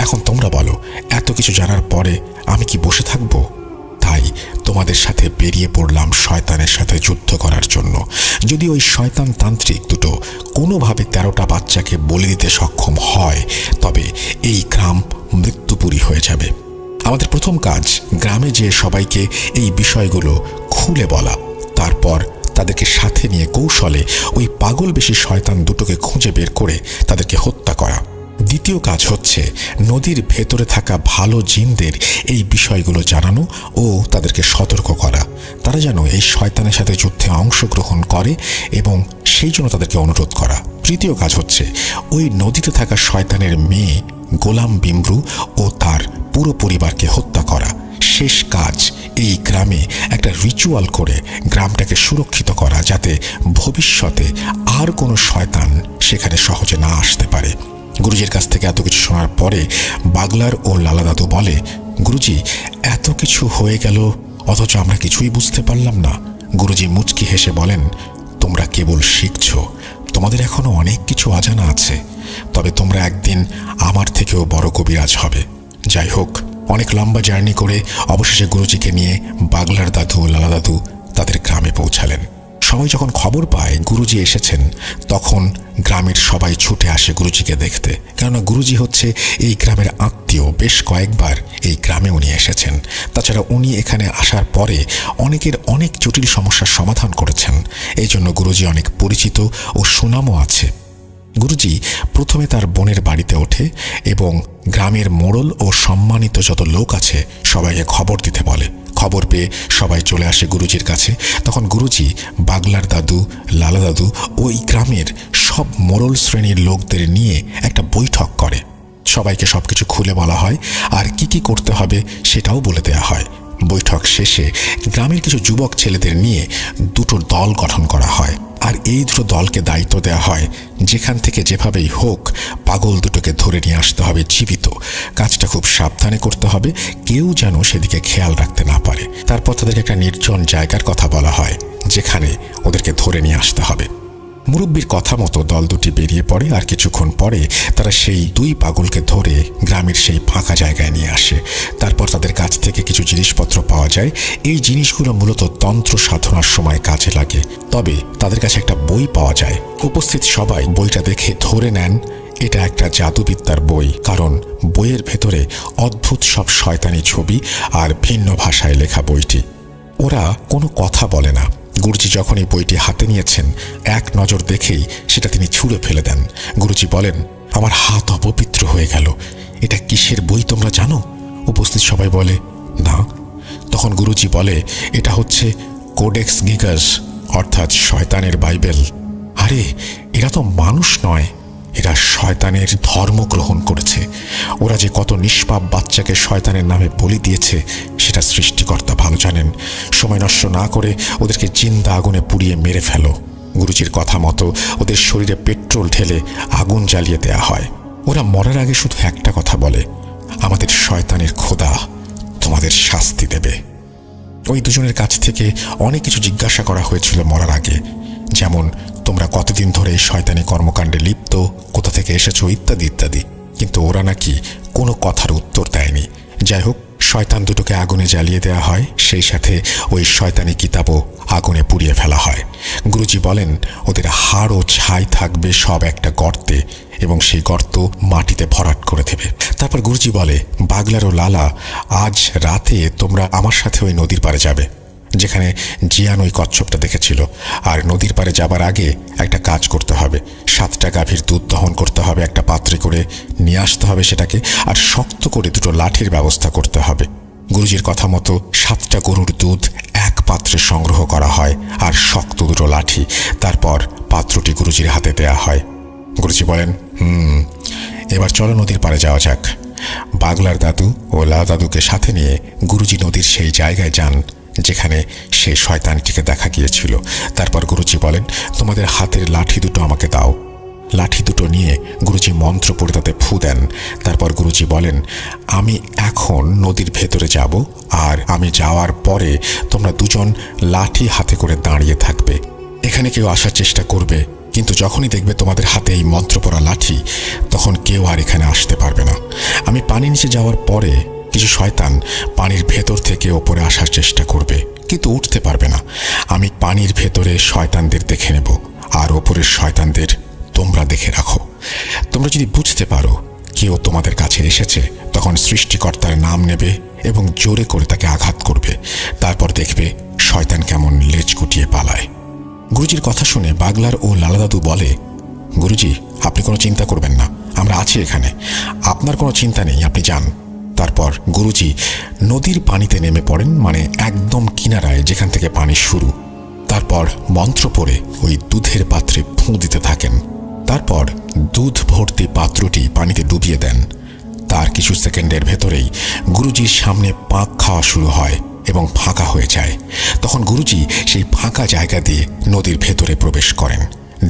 Speaker 1: এখন তোমরা বলো, এত কিছু জানার পরে আমি কি বসে থাকবো? তাই তোমাদের সাথে বেরিয়ে পড়লাম শয়তানের সাথে যুদ্ধ করার জন্য। যদি ওই শয়তান তান্ত্রিক দুটো কোনোভাবে 13টা বাচ্চাকে বলি দিতে সক্ষম হয় তবে এই গ্রাম মৃত্যুপুরী হয়ে যাবে। আমাদের প্রথম কাজ গ্রামে যেয়ে সবাইকে এই বিষয়গুলো খুলে বলা, তারপর তাদেরকে সাথে নিয়ে কৌশলে ওই পাগল বেশি শয়তান দুটোকে খুঁজে বের করে তাদেরকে হত্যা করা। দ্বিতীয় কাজ হচ্ছে নদীর ভেতরে থাকা ভালো জিনদের এই বিষয়গুলো জানানো ও তাদেরকে সতর্ক করা। তারা তারা যেন এই শয়তানের সাথে যুদ্ধে অংশগ্রহণ করে এবং সেই জন্য তাদেরকে অনুরোধ করা। তৃতীয় কাজ হচ্ছে ওই নদীতে থাকা শয়তানের মেয়ে গোলাম বিমরু ও তার পুরো পরিবারকে হত্যা করা। শেষ কাজ এই গ্রামে একটা রিচুয়াল করে গ্রামটাকে সুরক্ষিত করা, যাতে ভবিষ্যতে আর কোনো শয়তান সেখানে সহজে না আসতে পারে। গুরুজির কাছ থেকে এত কিছু শোনার পরে বাগলার ও লালা দাদু বলে, গুরুজি, এত কিছু হয়ে গেল অথচ আমরা কিছুই বুঝতে পারলাম না। গুরুজি মুচকি হেসে বলেন, তোমরা কেবল শিখছ, তোমাদের এখনো অনেক কিছু অজানা আছে, তবে তোমরা একদিন আমার থেকেও বড় কবিরাজ হবে। যাই হোক, অনেক লম্বা জার্নি করে অবশেষে গুরুজিকে নিয়ে বাগলার দাদু ও লালা দাদু তাদের গ্রামে পৌঁছালেন। সবাই যখন খবর পায় গুরুজি এসেছেন, তখন গ্রামের সবাই ছুটে আসে গুরুজিকে দেখতে, কেননা গুরুজি হচ্ছে এই গ্রামের আত্মীয়। বেশ কয়েকবার এই গ্রামে উনি এসেছেন। তাছাড়া উনি এখানে আসার পরে অনেকের অনেক জটিল সমস্যার সমাধান করেছেন। এই জন্য গুরুজি অনেক পরিচিত ও সুনামও আছে। গুরুজি প্রথমে তার বোনের বাড়িতে ওঠে এবং গ্রামের মোড়ল ও সম্মানিত যত লোক আছে সবাইকে খবর দিতে বলে। খবর পেয়ে সবাই চলে আসে গুরুজির কাছে। তখন গুরুজি বাগলার দাদু, লালা দাদু ও এই গ্রামের সব মোড়ল শ্রেণীর লোকদের নিয়ে একটা বৈঠক করে। সবাইকে সবকিছু খুলে বলা হয় আর কি কি করতে হবে সেটাও বলে দেয়া হয়। বৈঠক শেষে গ্রামের কিছু যুবক ছেলেদের নিয়ে দুটো দল গঠন করা হয়, আর এই দুটো দলকে দায়িত্ব দেওয়া হয় যেখান থেকে যেভাবেই হোক পাগল দুটোকে ধরে নিয়ে আসতে হবে জীবিত। কাজটা খুব সাবধানে করতে হবে, কেউ যেন সেদিকে খেয়াল রাখতে না পারে। তারপর তাদেরকে একটা নির্জন জায়গার কথা বলা হয় যেখানে ওদেরকে ধরে নিয়ে আসতে হবে। মুরব্বীর কথা মতো দল দুটি বেরিয়ে পড়ে, আর কিছুক্ষণ পরে তারা সেই দুই পাগলকে ধরে গ্রামের সেই ফাঁকা জায়গায় নিয়ে আসে। তারপর তাদের কাছ থেকে কিছু জিনিসপত্র পাওয়া যায়। এই জিনিসগুলো মূলত তন্ত্র সাধনার সময় কাজে লাগে। তবে তাদের কাছে একটা বই পাওয়া যায়। উপস্থিত সবাই বইটা দেখে ধরে নেন এটা একটা জাদুবিদ্যার বই, কারণ বইয়ের ভেতরে অদ্ভুত সব শয়তানি ছবি আর ভিন্ন ভাষায় লেখা বইটি। ওরা কোনো কথা বলে না। গুরুজি যখন এই বইটি হাতে নিয়েছেন, এক নজর দেখেই সেটা তিনি ছুঁড়ে ফেলে দেন। গুরুজি বলেন, আমার হাত অপবিত্র হয়ে গেল। এটা কিসের বই তোমরা জানো? উপস্থিত সবাই বলে, না। তখন গুরুজি বলে, এটা হচ্ছে কোডেক্স গিগাস, অর্থাৎ শয়তানের বাইবেল। আরে, এরা তো মানুষ নয়, এরা শয়তানের ধর্ম গ্রহণ করেছে। ওরা যে কত নিষ্পাপ বাচ্চাকে শয়তানের নামে বলি দিয়েছে সেটা সৃষ্টিকর্তা ভালো জানেন। সময় নষ্ট না করে ওদেরকে জিন্দা আগুনে পুড়িয়ে মেরে ফেলো। গুরুজির কথা মতো ওদের শরীরে পেট্রোল ঢেলে আগুন জ্বালিয়ে দেয়া হয়। ওরা মরার আগে শুধু একটা কথা বলে, আমাদের শয়তানের খোদা তোমাদের শাস্তি দেবে। ওই দুজনের কাছ থেকে অনেক কিছু জিজ্ঞাসা করা হয়েছিল মরার আগে, যেমন তোমরা কতদিন ধরে এই শয়তানি কর্মকাণ্ডে লিপ্ত, কোথা থেকে এসেছো, ইত্যাদি ইত্যাদি। কিন্তু ওরা নাকি কোনো কথার উত্তর দেয়নি। যাই হোক, শয়তান দুটোকে আগুনে জ্বালিয়ে দেওয়া হয়, সেই সাথে ওই শয়তানি কিতাবও আগুনে পুড়িয়ে ফেলা হয়। গুরুজি বলেন, ওদের হাড় ও ছাই থাকবে সব একটা গর্তে এবং সেই গর্ত মাটিতে ভরাট করে দেবে। তারপর গুরুজি বলে, বাগলার ও লালা, আজ রাতে তোমরা আমার সাথে ওই নদীর পাড়ে যাবে যেখানে জিয়ান ওই কচ্ছপটা দেখেছিল। আর নদীর পাড়ে যাবার আগে একটা কাজ করতে হবে, 7টা গাভীর দুধ দহন করতে হবে, একটা পাত্রে করে নিয়ে আসতে হবে সেটাকে, আর শক্ত করে দুটো লাঠির ব্যবস্থা করতে হবে। গুরুজির কথা মতো 7টা গরুর দুধ এক পাত্রে সংগ্রহ করা হয় আর শক্ত দুটো লাঠি। তারপর পাত্রটি গুরুজির হাতে দেয়া হয়। গুরুজি বলেন, এবার চলো নদীর পাড়ে যাওয়া যাক। বাগলার দাদু ও লালা দাদুকে সাথে নিয়ে গুরুজি নদীর সেই জায়গায় যান যেখানে সেই শয়তানটিকে দেখা গিয়েছিল। তারপর গুরুজি বলেন, তোমাদের হাতের লাঠি দুটো আমাকে দাও। লাঠি দুটো নিয়ে গুরুজি মন্ত্র পড়ে তাতে ফু দেন। তারপর গুরুজি বলেন, আমি এখন নদীর ভেতরে যাব, আর আমি যাওয়ার পরে তোমরা দুজন লাঠি হাতে করে দাঁড়িয়ে থাকবে। এখানে কেউ আসার চেষ্টা করবে, কিন্তু যখনই দেখবে তোমাদের হাতে এই মন্ত্র পড়া লাঠি, তখন কেউ আর এখানে আসতে পারবে না। আমি পানি নিচে যাওয়ার পরে কিছু শয়তান পানির ভেতর থেকে ওপরে আসার চেষ্টা করবে, কিন্তু উঠতে পারবে না। আমি পানির ভেতরে শয়তানদের দেখে নেব, আর ওপরের শয়তানদের তোমরা দেখে রাখো। তোমরা যদি বুঝতে পারো কেউ তোমাদের কাছে এসেছে, তখন সৃষ্টিকর্তার নাম নেবে এবং জোরে করে তাকে আঘাত করবে। তারপর দেখবে শয়তান কেমন লেজ গুটিয়ে পালায়। গুরুজির কথা শুনে বাগলার ও লালা দাদু বলে, গুরুজি, আপনি কোনো চিন্তা করবেন না, আমরা আছি এখানে, আপনার কোনো চিন্তা নেই, আপনি যান। তারপর গুরুজি নদীর পানিতে নেমে পড়েন, মানে একদম কিনারায় যেখান থেকে পানি শুরু। তারপর মন্ত্র পড়ে ওই দুধের পাত্রে ফুঁ দিতে থাকেন। তারপর দুধ ভর্তি পাত্রটি পানিতে ডুবিয়ে দেন। তার কিছু সেকেন্ডের ভেতরেই গুরুজির সামনে পাক খাওয়া শুরু হয় এবং ফাঁকা হয়ে যায়। তখন গুরুজি সেই ফাঁকা জায়গা দিয়ে নদীর ভেতরে প্রবেশ করেন।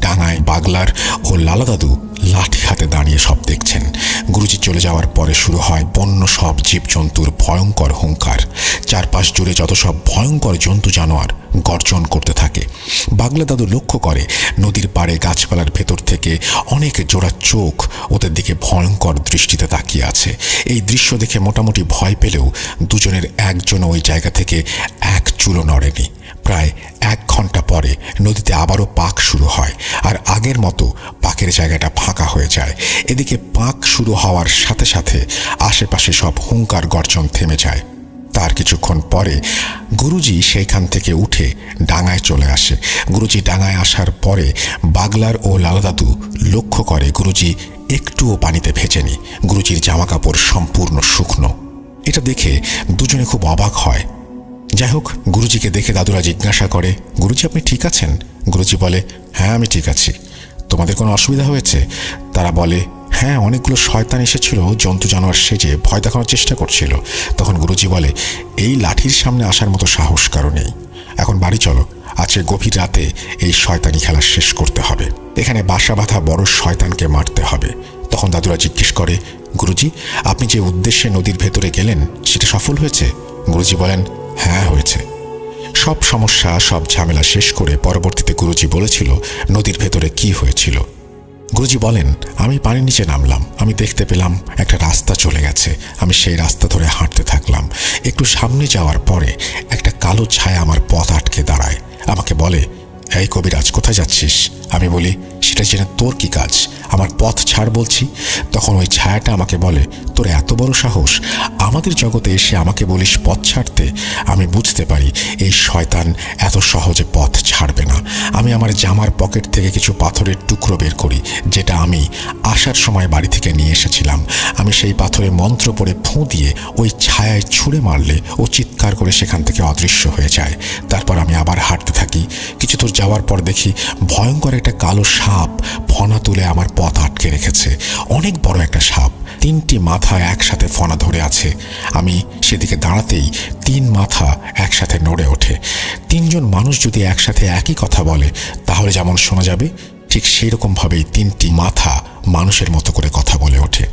Speaker 1: ডাঙায় বাগলার ও লালা দাদু লাঠি হাতে দাঁড়িয়ে সব দেখছেন। গুরুজি চলে যাওয়ার পরে শুরু হয় বন্য সব জীবজন্তুর ভয়ঙ্কর হুঙ্কার। চারপাশ জুড়ে যত সব ভয়ঙ্কর জন্তু জানোয়ার গর্জন করতে থাকে। বাগলা দাদু লক্ষ্য করে নদীর পাড়ে গাছপালার ভেতর থেকে অনেক জোড়া চোখ ওদের দিকে ভয়ঙ্কর দৃষ্টিতে তাকিয়ে আছে। এই দৃশ্য দেখে মোটামুটি ভয় পেলেও দুজনের একজনও ওই জায়গা থেকে এক চুলো নড়েনি। প্রায় 1 ঘন্টা পরে নদীতে আবারও পাক শুরু হয়, আর আগের মতো পাকের জায়গাটা ফাঁকা হয়ে যায়। এদিকে পাক শুরু হওয়ার সাথে সাথে আশেপাশে সব হুঙ্কার গর্জন থেমে যায়। তার কিছুক্ষণ পরে গুরুজি সেইখান থেকে উঠে ডাঙায় চলে আসে। গুরুজি ডাঙায় আসার পরে বাগলার ও লালা দাদু লক্ষ্য করে গুরুজি একটুও পানিতে ভেজেনি। গুরুজির জামা কাপড় সম্পূর্ণ শুকনো। এটা দেখে দুজনে খুব অবাক হয়। যাই হোক, গুরুজিকে দেখে দাদুরা জিজ্ঞাসা করে, গুরুজি আপনি ঠিক আছেন? গুরুজি বলে, হ্যাঁ আমি ঠিক আছি। তোমাদের কোনো অসুবিধা হয়েছে? তারা বলে, হ্যাঁ, অনেকগুলো শয়তান এসেছিল জন্তু জানোয়ার সেজে ভয় দেখানোর চেষ্টা করছিল। তখন গুরুজি বলে, এই লাঠির সামনে আসার মতো সাহস কারো নেই। এখন বাড়ি চলো, আজকে গভীর রাতে এই শয়তানি খেলা শেষ করতে হবে। এখানে বাসা বাঁধা বড় শয়তানকে মারতে হবে। তখন দাদুরা জিজ্ঞেস করে, গুরুজি আপনি যে উদ্দেশ্যে নদীর ভেতরে গেলেন সেটা সফল হয়েছে? গুরুজি বলেন, হ্যাঁ হয়েছে। সব সমস্যা সব ঝামেলা শেষ করে পরবর্তীতে গুরুজি বলেছিল নদীর ভেতরে কি হয়েছিল। গুরুজি বলেন, আমি পানির নিচে নামলাম। আমি দেখতে পেলাম একটা রাস্তা চলে গেছে। আমি সেই রাস্তা ধরে হাঁটতে থাকলাম। একটু সামনে যাওয়ার পরে একটা কালো ছায়া আমার পথ আটকে দাঁড়ায়। আমাকে বলে, এই কবিরাজ কোথায় যাচ্ছিস? আমি বলি, সেটা জেনে তোর কি কাজ? আমার পথ ছাড় বলছি। তখন ওই ছায়াটা আমাকে বলে, তোর এত বড় সাহস আমাদের জগতে এসে আমাকে বলিস পথ ছাড়তে? আমি বুঝতে পারি এই শয়তান এত সহজে পথ ছাড়বে না। আমি আমার জামার পকেট থেকে কিছু পাথরের টুকরো বের করি, যেটা আমি আসার সময় বাড়ি থেকে নিয়ে এসেছিলাম। আমি সেই পাথরে মন্ত্র পড়ে ফুঁ দিয়ে ওই ছায়ায় ছুঁড়ে মারলে ও চিৎকার করে সেখান থেকে অদৃশ্য হয়ে যায়। তারপর আমি আবার হাঁটতে থাকি। কিছু দূর যাওয়ার পর দেখি ভয়ঙ্কর একটা কালো সাপ ফনা তুলে আমার পথ আটকে রেখেছে। অনেক বড় একটা সাপ, 3টি মাথা একসাথে ফনা ধরে আছে। আমি সেদিকে দাঁড়াতেই 3 মাথা একসাথে নড়ে ওঠে। 3 জন মানুষ যদি একসাথে একই কথা বলে তাহলে যেমন শোনা যাবে, ঠিক সেই রকমভাবেই 3টি মাথা মানুষের মতো করে কথা বলে ওঠে।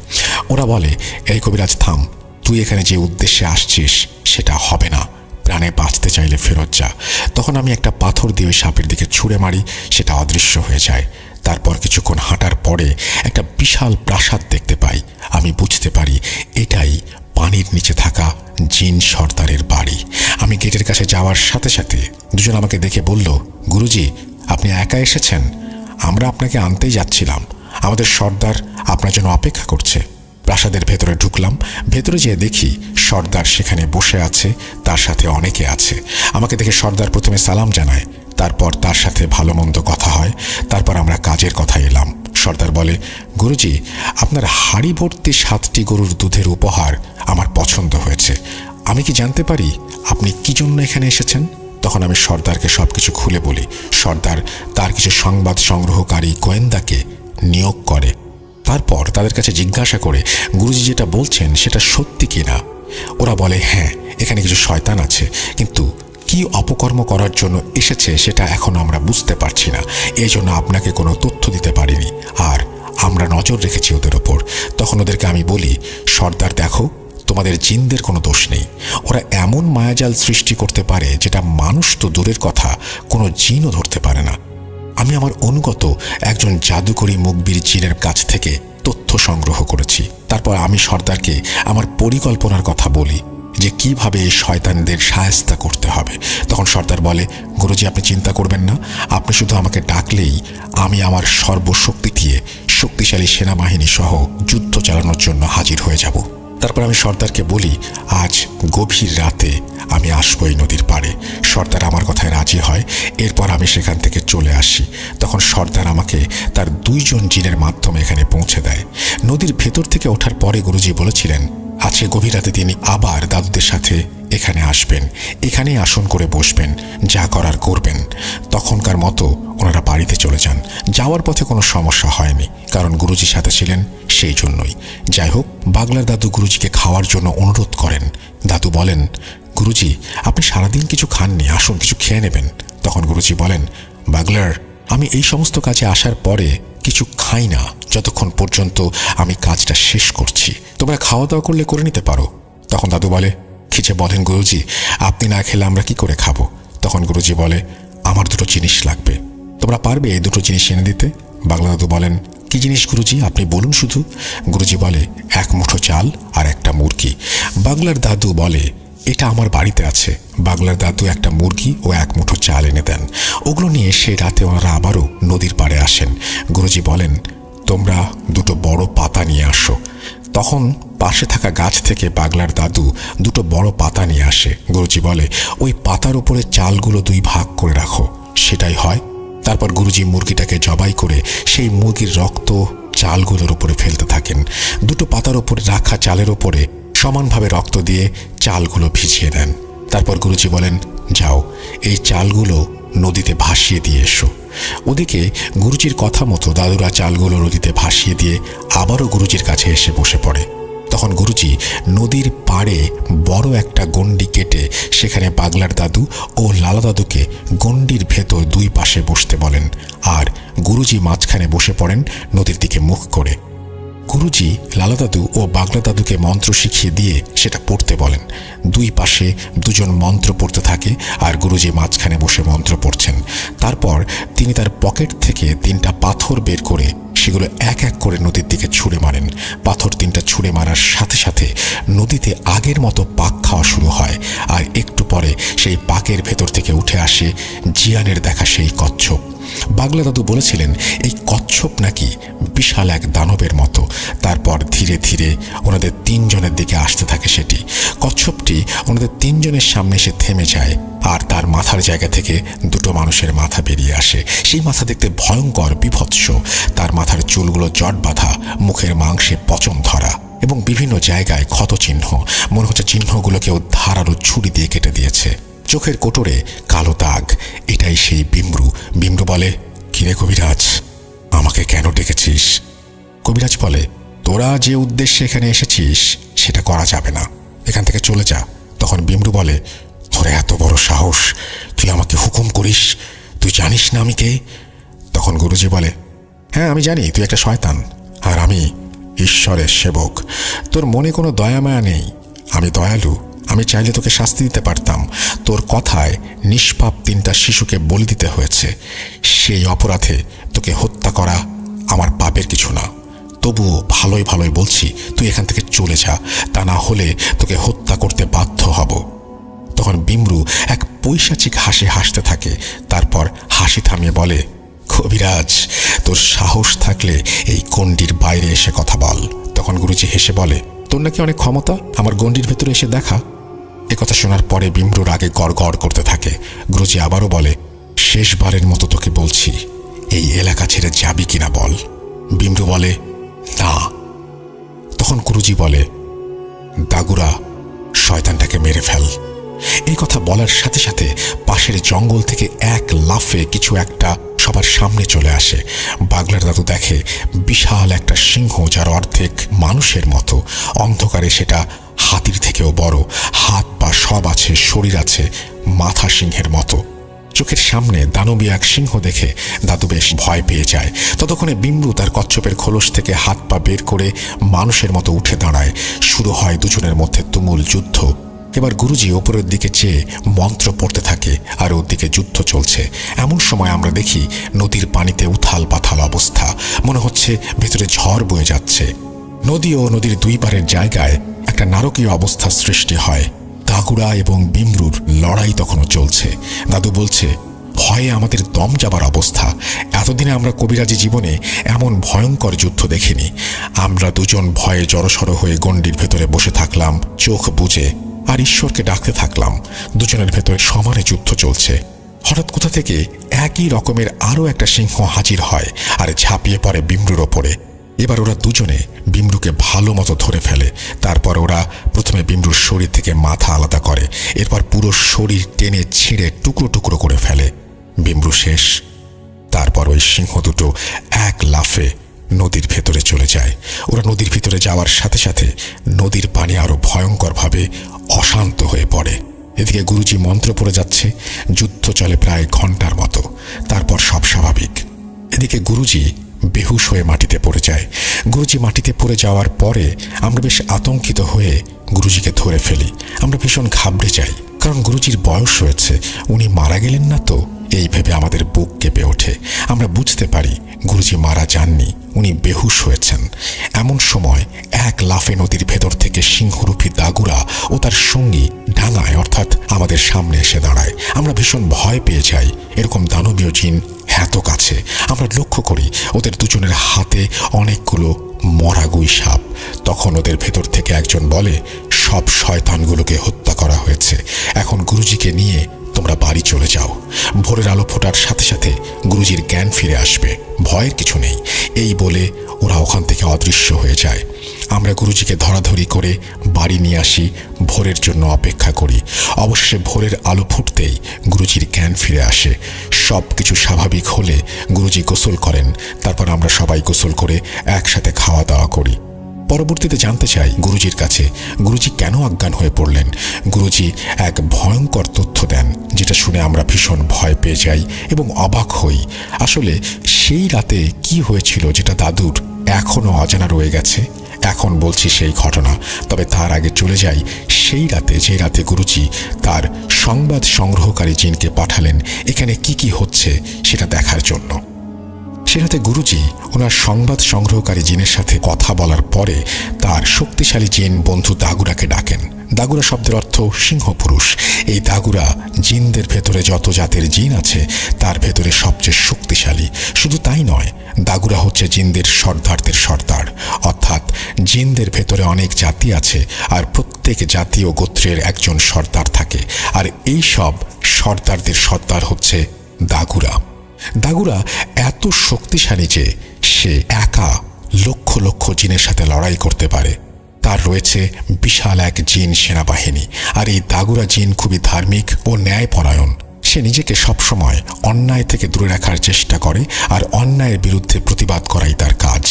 Speaker 1: ওরা বলে, এই কবিরাজ থাম, তুই এখানে যে উদ্দেশ্যে আসছিস সেটা হবে না। প্রাণে বাঁচতে চাইলে ফেরত যা। তখন আমি একটা পাথর দিয়ে ওই সাপের দিকে ছুঁড়ে মারি, সেটা অদৃশ্য হয়ে যায়। তারপর কিছুক্ষণ হাঁটার পরে একটা বিশাল প্রাসাদ দেখতে পাই। আমি বুঝতে পারি এটাই পানির নিচে থাকা জিন সর্দারের বাড়ি। আমি গেটের কাছে যাওয়ার সাথে সাথে দুজন আমাকে দেখে বলল, গুরুজি আপনি একা এসেছেন? আমরা আপনাকে আনতেই যাচ্ছিলাম। আমাদের সর্দার আপনার জন্য অপেক্ষা করছে। প্রাসাদের ভেতরে ঢুকলাম। ভেতরে যেয়ে দেখি সর্দার সেখানে বসে আছে, তার সাথে অনেকে আছে। আমাকে দেখে সর্দার প্রথমে সালাম জানায়, তারপর তার সাথে ভালো মন্দ কথা হয়। তারপর আমরা কাজের কথা এলাম। সর্দার বলে, গুরুজি আপনার হাঁড়ি ভর্তি 7টি গরুর দুধের উপহার আমার পছন্দ হয়েছে। আমি কি জানতে পারি আপনি কি জন্য এখানে এসেছেন? তখন আমি সর্দারকে সবকিছু খুলে বলি। সর্দার তার কিছু সংবাদ সংগ্রহকারী গোয়েন্দাকে নিয়োগ করে। তারপর তাদের কাছে জিজ্ঞাসা করে গুরুজি যেটা বলছেন সেটা সত্যি কিনা। ওরা বলে, হ্যাঁ এখানে কিছু শয়তান আছে, কিন্তু কি অপকর্ম করার জন্য এসেছে সেটা এখনো আমরা বুঝতে পারছি না। এই জন্য আপনাকে কোনো তথ্য দিতে পারিনি, আর আমরা নজর রেখেছি ওদের ওপর। তখন ওদেরকে আমি বলি, সর্দার দেখো, তোমাদের জিনদের কোনো দোষ নেই। ওরা এমন মায়াজাল সৃষ্টি করতে পারে যেটা মানুষ তো দূরের কথা, কোনো জিনও ধরতে পারে না। আমি আমার অনুগত একজন জাদুকরী মুখবির জিনের কাছ থেকে তথ্য সংগ্রহ করেছি। তারপর আমি সর্দারকে আমার পরিকল্পনার কথা বলি যে কিভাবে এই শয়তানদের শায়েস্তা করতে হবে। তখন সর্দার বলে, গুরুজি আপনি চিন্তা করবেন না, আপনি শুধু আমাকে ডাকলেই আমি আমার সর্বশক্তি দিয়ে শক্তিশালী সেনাবাহিনী সহ যুদ্ধ চালানোর জন্য হাজির হয়ে যাব। তারপর আমি সর্দারকে বলি, আজ গভীর রাতে আমি আসবো এই নদীর পাড়ে। সর্দার আমার কথায় রাজি হয়। এরপর আমি সেখান থেকে চলে আসি। তখন সর্দার আমাকে তার 2 জন জিনের মাধ্যমে এখানে পৌঁছে দেয়। নদীর ভেতর থেকে ওঠার পরে গুরুজি বলেছিলেন, আজকে গভীর রাতে তিনি আবার দাদুদের সাথে এখানে আসবেন, এখানেই আসন করে বসবেন, যা করার করবেন। তখনকার মতো ওনারা বাড়িতে চলে যান। যাওয়ার পথে কোনো সমস্যা হয়নি, কারণ গুরুজি সাথে ছিলেন সেই জন্যই। যাই হোক, বাগলার দাদু গুরুজিকে খাওয়ার জন্য অনুরোধ করেন। দাদু বলেন, গুরুজি আপনি সারাদিন কিছু খাননি, আসুন কিছু খেয়ে নেবেন। তখন গুরুজি বলেন, বাগলার, আমি এই সমস্ত কাজে আসার পরে কিছু খাই না যতক্ষণ পর্যন্ত আমি কাজটা শেষ করছি। তোমরা খাওয়া দাওয়া করলে করে নিতে পারো। তখন দাদু বলে, কি যে বলেন গুরুজি, আপনি না খেলে আমরা কি করে খাবো? তখন গুরুজি বলে, আমার দুটো জিনিস লাগবে, তোমরা পারবে এই দুটো জিনিস এনে দিতে? বাগলা দাদু বলেন, কি জিনিস গুরুজি, আপনি বলুন শুধু। গুরুজি বলে, এক মুঠো চাল আর একটা মুরগি। বাগলার দাদু বলে, এটা আমার বাড়িতে আছে। বাগলার দাদু একটা মুরগি ও এক মুঠো চাল এনে দেন। ওগুলো নিয়ে সেই রাতে ওনারা আবারও নদীর পাড়ে আসেন। গুরুজি বলেন, তোমরা দুটো বড় পাতা নিয়ে আসো। তখন পাশে থাকা গাছ থেকে বাগলার দাদু দুটো বড় পাতা নিয়ে আসে। গুরুজি বলে, ওই পাতার উপরে চালগুলো দুই ভাগ করে রাখো। সেটাই হয়। তারপর গুরুজি মুরগিটাকে জবাই করে সেই মুরগির রক্ত চালগুলোর উপরে ফেলতে থাকেন। দুটো পাতার উপরে রাখা চালের উপরে সমানভাবে রক্ত দিয়ে চালগুলো ভিজিয়ে দেন। তারপর গুরুজি বলেন, যাও এই চালগুলো নদীতে ভাসিয়ে দিয়ে এসো। ওদিকে গুরুজির কথা মতো দাদুরা চালগুলো নদীতে ভাসিয়ে দিয়ে আবারও গুরুজির কাছে এসে বসে পড়ে। তখন গুরুজি নদীর পাড়ে বড় একটা গণ্ডি কেটে সেখানে বাগলার দাদু ও লালা দাদুকে গণ্ডির ভেতর দুই পাশে বসতে বলেন, আর গুরুজি মাঝখানে বসে পড়েন নদীর দিকে মুখ করে। গুরুজি লালা দাদু ও বাগলা দাদুকে মন্ত্র শিখিয়ে দিয়ে সেটা পড়তে বলেন। দুই পাশে দুজন মন্ত্র পড়তে থাকে আর গুরুজি মাঝখানে বসে মন্ত্র পড়ছেন। তারপর তিনি তার পকেট থেকে 3টা পাথর বের করে সেগুলো এক এক করে নদীর দিকে ছুঁড়ে মারেন। পাথর 3টা ছুঁড়ে মারার সাথে সাথে নদীতে আগের মতো পাক খাওয়া শুরু হয়। আর একটু পরে সেই পাকের ভেতর থেকে উঠে আসে জিয়ানের দেখা সেই কচ্ছপ। বাগলা দাদু বলেছিলেন এই কচ্ছপ নাকি বিশাল এক দানবের মতো। তারপর ধীরে ধীরে ওনাদের 3 জনের দিকে আসতে থাকে সেটি। কচ্ছপটি ওনাদের 3 জনের সামনে এসে থেমে যায়, আর তার মাথার জায়গা থেকে দুটো মানুষের মাথা বেরিয়ে আসে। সেই মাথা দেখতে ভয়ঙ্কর, বিভৎস। তার মাথার চুলগুলো জট বাঁধা, মুখের মাংসে পচন ধরা এবং বিভিন্ন জায়গায় ক্ষত চিহ্ন। মনে হচ্ছে চিহ্নগুলো কেউ ধারালো ছুরি দিয়ে কেটে দিয়েছে। চোখের কোটরে কালো দাগ। এটাই সেই বিমরু। বিমরু বলে, কিরে কবিরাজ, আমাকে কেন ডেকেছিস? কবিরাজ বলে, তোরা যে উদ্দেশ্যে এখানে এসেছিস সেটা করা যাবে না, এখান থেকে চলে যা। তখন বিমরু বলে, তোর এত বড় সাহস, তুই আমাকে হুকুম করিস? তুই জানিস না আমি কে? তখন গুরুজি বলে, হ্যাঁ আমি জানি তুই একটা শয়তান, আর আমি ঈশ্বরের সেবক। তোর মনে কোনো দয়া মায়া নেই। আমি দয়ালু, আমি চাইলে তোকে শাস্তি দিতে পারতাম। তোর কথায় নিষ্পাপ 3টা শিশুকে বলি দিতে হয়েছে। সেই অপরাধে তোকে হত্যা করা আমার পাপের কিছু না। তবুও ভালোই ভালোই বলছি, তুই এখান থেকে চলে যা, তা না হলে তোকে হত্যা করতে বাধ্য হব। তখন বিমরু এক পৈশাচিক হাসি হাসতে থাকে। তারপর হাসি থামিয়ে বলে, কবিরাজ, তোর সাহস থাকলে এই গণ্ডির বাইরে এসে কথা বল। তখন গুরুজি হেসে বলে, তোর নাকি অনেক ক্ষমতা, আমার গণ্ডির ভেতরে এসে দেখা। একথা শোনার পরে বিমরুর আগে গড়গড় করতে থাকে। গুরুজি আবারও বলে, শেষবারের মতো তোকে বলছি, এই এলাকা ছেড়ে যাবি কিনা বল। বিমরু বলে, না। তখন গুরুজি বলে, দাগুরা, শয়তানটাকে মেরে ফেল। এই কথা বলার সাথে সাথে পাশের জঙ্গল থেকে এক লাফে কিছু একটা সবার সামনে চলে আসে। বাগলার দাদু দেখে বিশাল একটা সিংহ, যার অর্ধেক মানুষের মতো। অন্ধকারে সেটা হাতির থেকেও বড়। হাত পা সব আছে, শরীর আছে মাথা সিংহের মতো। চোখের সামনে দানবী এক সিংহ দেখে দাদু বেশ ভয় পেয়ে যায়। ততক্ষণে বিমরু তার কচ্ছপের খোলস থেকে হাত পা বের করে মানুষের মতো উঠে দাঁড়ায়। শুরু হয় দুজনের মধ্যে তুমুল যুদ্ধ। এবার গুরুজি ওপরের দিকে চেয়ে মন্ত্র পড়তে থাকে, আর ওর দিকে যুদ্ধ চলছে। এমন সময় আমরা দেখি নদীর পানিতে উথাল পাথাল অবস্থা। মনে হচ্ছে ভেতরে ঝড় বয়ে যাচ্ছে। নদী ও নদীর দুই পারের জায়গায় একটা নারকীয় অবস্থার সৃষ্টি হয়। দাগুরা এবং বিমরুর লড়াই তখনও চলছে। দাদু বলছে, ভয়ে আমাদের দম যাবার অবস্থা। এতদিনে আমরা কবিরাজি জীবনে এমন ভয়ঙ্কর যুদ্ধ দেখিনি। আমরা দুজন ভয়ে জড়সড় হয়ে গণ্ডির ভেতরে বসে থাকলাম, চোখ বুজে, আর ঈশ্বরকে ডাকতে থাকলাম। দুজনের ভেতরে সমানে যুদ্ধ চলছে। হঠাৎ কোথা থেকে একই রকমের আরও একটা সিংহ হাজির হয় আর ঝাঁপিয়ে পড়ে বিমরুর ওপরে। এবার ওরা দুজনে বিমরুকে ভালো মতো ধরে ফেলে। তারপর ওরা প্রথমে বিমরুর শরীর থেকে মাথা আলাদা করে, এরপর পুরো শরীর টেনে ছিঁড়ে টুকরো টুকরো করে ফেলে। বিমরু শেষ। তারপর ওই সিংহ দুটো এক লাফে নদীর ভেতরে চলে যায়। ওরা নদীর ভিতরে যাওয়ার সাথে সাথে নদীর পানি আরো ভয়ঙ্করভাবে অশান্ত হয়ে পড়ে। এদিকে গুরুজি মন্ত্র পড়ে যাচ্ছে। যুদ্ধ চলে প্রায় ঘন্টার মতো। তারপর সব স্বাভাবিক। এদিকে গুরুজি বেহুশ হয়ে মাটিতে পড়ে যায়। গুরুজি মাটিতে পড়ে যাওয়ার পরে আমরা বেশ আতঙ্কিত হয়ে গুরুজিকে ধরে ফেলি। আমরা ভীষণ ঘাবড়ে যাই, কারণ গুরুজির বয়স হয়েছে, উনি মারা গেলেন না তো। এই ভেবে আমাদের বুক কেঁপে ওঠে। আমরা বুঝতে পারি গুরুজি মারা যাননি, উনি বেহুশ হয়েছেন। এমন সময় এক লাফে নদীর ভেতর থেকে সিংহরূপী দাগুরা ও তার সঙ্গী ডাঙায় অর্থাৎ আমাদের সামনে এসে দাঁড়ায়। আমরা ভীষণ ভয় পেয়ে যাই। এরকম দানবীয় জিন এত কাছে। আমরা লক্ষ্য করি ওদের দুজনের হাতে অনেকগুলো মরা গুই সাপ। তখন ওদের ভেতর থেকে একজন বলে, সব শয়তানগুলোকে হত্যা করা হয়েছে, এখন গুরুজিকে নিয়ে তোমরা বাড়ি চলে যাও। ভোরের আলো ফোটার সাথে সাথে গুরুজির জ্ঞান ফিরে আসবে, ভয়ের কিছু নেই। এই বলে ওরা ওখান থেকে অদৃশ্য হয়ে যায়। আমরা গুরুজিকে ধরাধরি করে বাড়ি নিয়ে আসি, ভোরের জন্য অপেক্ষা করি। অবশেষে ভোরের আলো ফুটতেই গুরুজির জ্ঞান ফিরে আসে। সব কিছু স্বাভাবিক হলে গুরুজি গোসল করেন। তারপর আমরা সবাই গোসল করে একসাথে খাওয়া দাওয়া করি। পরবর্তীতে জানতে চাই গুরুজির কাছে গুরুজি কেন অজ্ঞান হয়ে পড়লেন। গুরুজি এক ভয়ঙ্কর তথ্য দেন, যেটা শুনে আমরা ভীষণ ভয় পেয়ে যাই এবং অবাক হই। আসলে সেই রাতে কি হয়েছিল যেটা দাদুর এখনো অজানা রয়ে গেছে। এখন বলছি সেই ঘটনা, তবে তার আগে চলে যাই সেই রাতে, যে রাতে গুরুজি তার সংবাদ সংগ্রহকারী জিনকে পাঠালেন এখানে কি কি হচ্ছে সেটা দেখার জন্য। সেরাতে গুরুজি ওনার সংবাদ সংগ্রহকারী জিনের সাথে কথা বলার পরে তার শক্তিশালী জিন বন্ধু দাগুরাকে ডাকেন। দাগুরা শব্দের অর্থ সিংহ পুরুষ। এই দাগুরা জিনদের ভেতরে যত জাতের জিন আছে তার ভেতরে সবচেয়ে শক্তিশালী। শুধু তাই নয়, দাগুরা হচ্ছে জিনদের সর্দারদের সর্দার, অর্থাৎ জিনদের ভেতরে অনেক জাতি আছে আর প্রত্যেক জাতি ও গোত্রের একজন সর্দার থাকে, আর এই সব সর্দারদের সর্দার হচ্ছে দাগুরা। দাগুরা এত শক্তিশালী যে সে একা লক্ষ লক্ষ জিনের সাথে লড়াই করতে পারে। তার রয়েছে বিশাল এক জিন সেনাবাহিনী, আর এই দাগুরা জিন খুবই ধার্মিক ও ন্যায়পরায়ণ। সে নিজেকে সবসময় অন্যায় থেকে দূরে রাখার চেষ্টা করে, আর অন্যায়ের বিরুদ্ধে প্রতিবাদ করাই তার কাজ।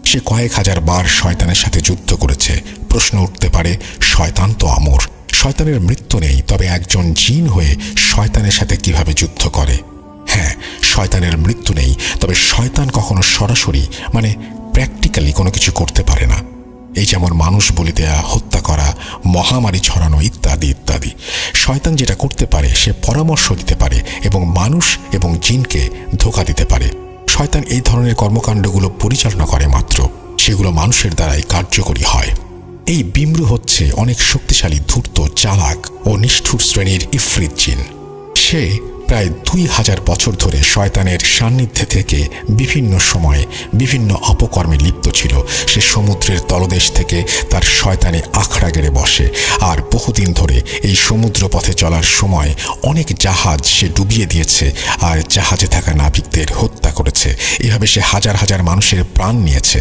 Speaker 1: সে কয়েক হাজার বার শয়তানের সাথে যুদ্ধ করেছে। প্রশ্ন উঠতে পারে, শয়তান তো অমর, শয়তানের মৃত্যু নেই, তবে একজন জিন হয়ে শয়তানের সাথে কিভাবে যুদ্ধ করে? হ্যাঁ, শয়তানের মৃত্যু নেই, তবে শয়তান কখনো সরাসরি প্র্যাকটিক্যালি কোনো কিছু করতে পারে না। এই যেমন মানুষ বলি দেয়া, হত্যা করা, মহামারী ছড়ানো ইত্যাদি ইত্যাদি। শয়তান যেটা করতে পারে সে পরামর্শ দিতে পারে এবং মানুষ এবং জিনকে ধোঁকা দিতে পারে। শয়তান এই ধরনের কর্মকাণ্ডগুলো পরিচালনা করে মাত্র, সেগুলো মানুষের দ্বারাই কার্যকরী হয়। এই বিমরু হচ্ছে অনেক শক্তিশালী, ধূর্ত, চালাক ও নিষ্ঠুর শ্রেণীর ইফরিত জিন। সে প্রায় 2000 বছর ধরে শয়তানের সান্নিধ্যে থেকে বিভিন্ন সময়ে বিভিন্ন অপকর্মে লিপ্ত ছিল। সে সমুদ্রের তলদেশ থেকে তার শয়তানে আখড়া গেড়ে বসে, আর বহুদিন ধরে এই সমুদ্র পথে চলার সময় অনেক জাহাজ সে ডুবিয়ে দিয়েছে আর জাহাজে থাকা নাবিকদের হত্যা করেছে। এভাবে সে হাজার হাজার মানুষের প্রাণ নিয়েছে।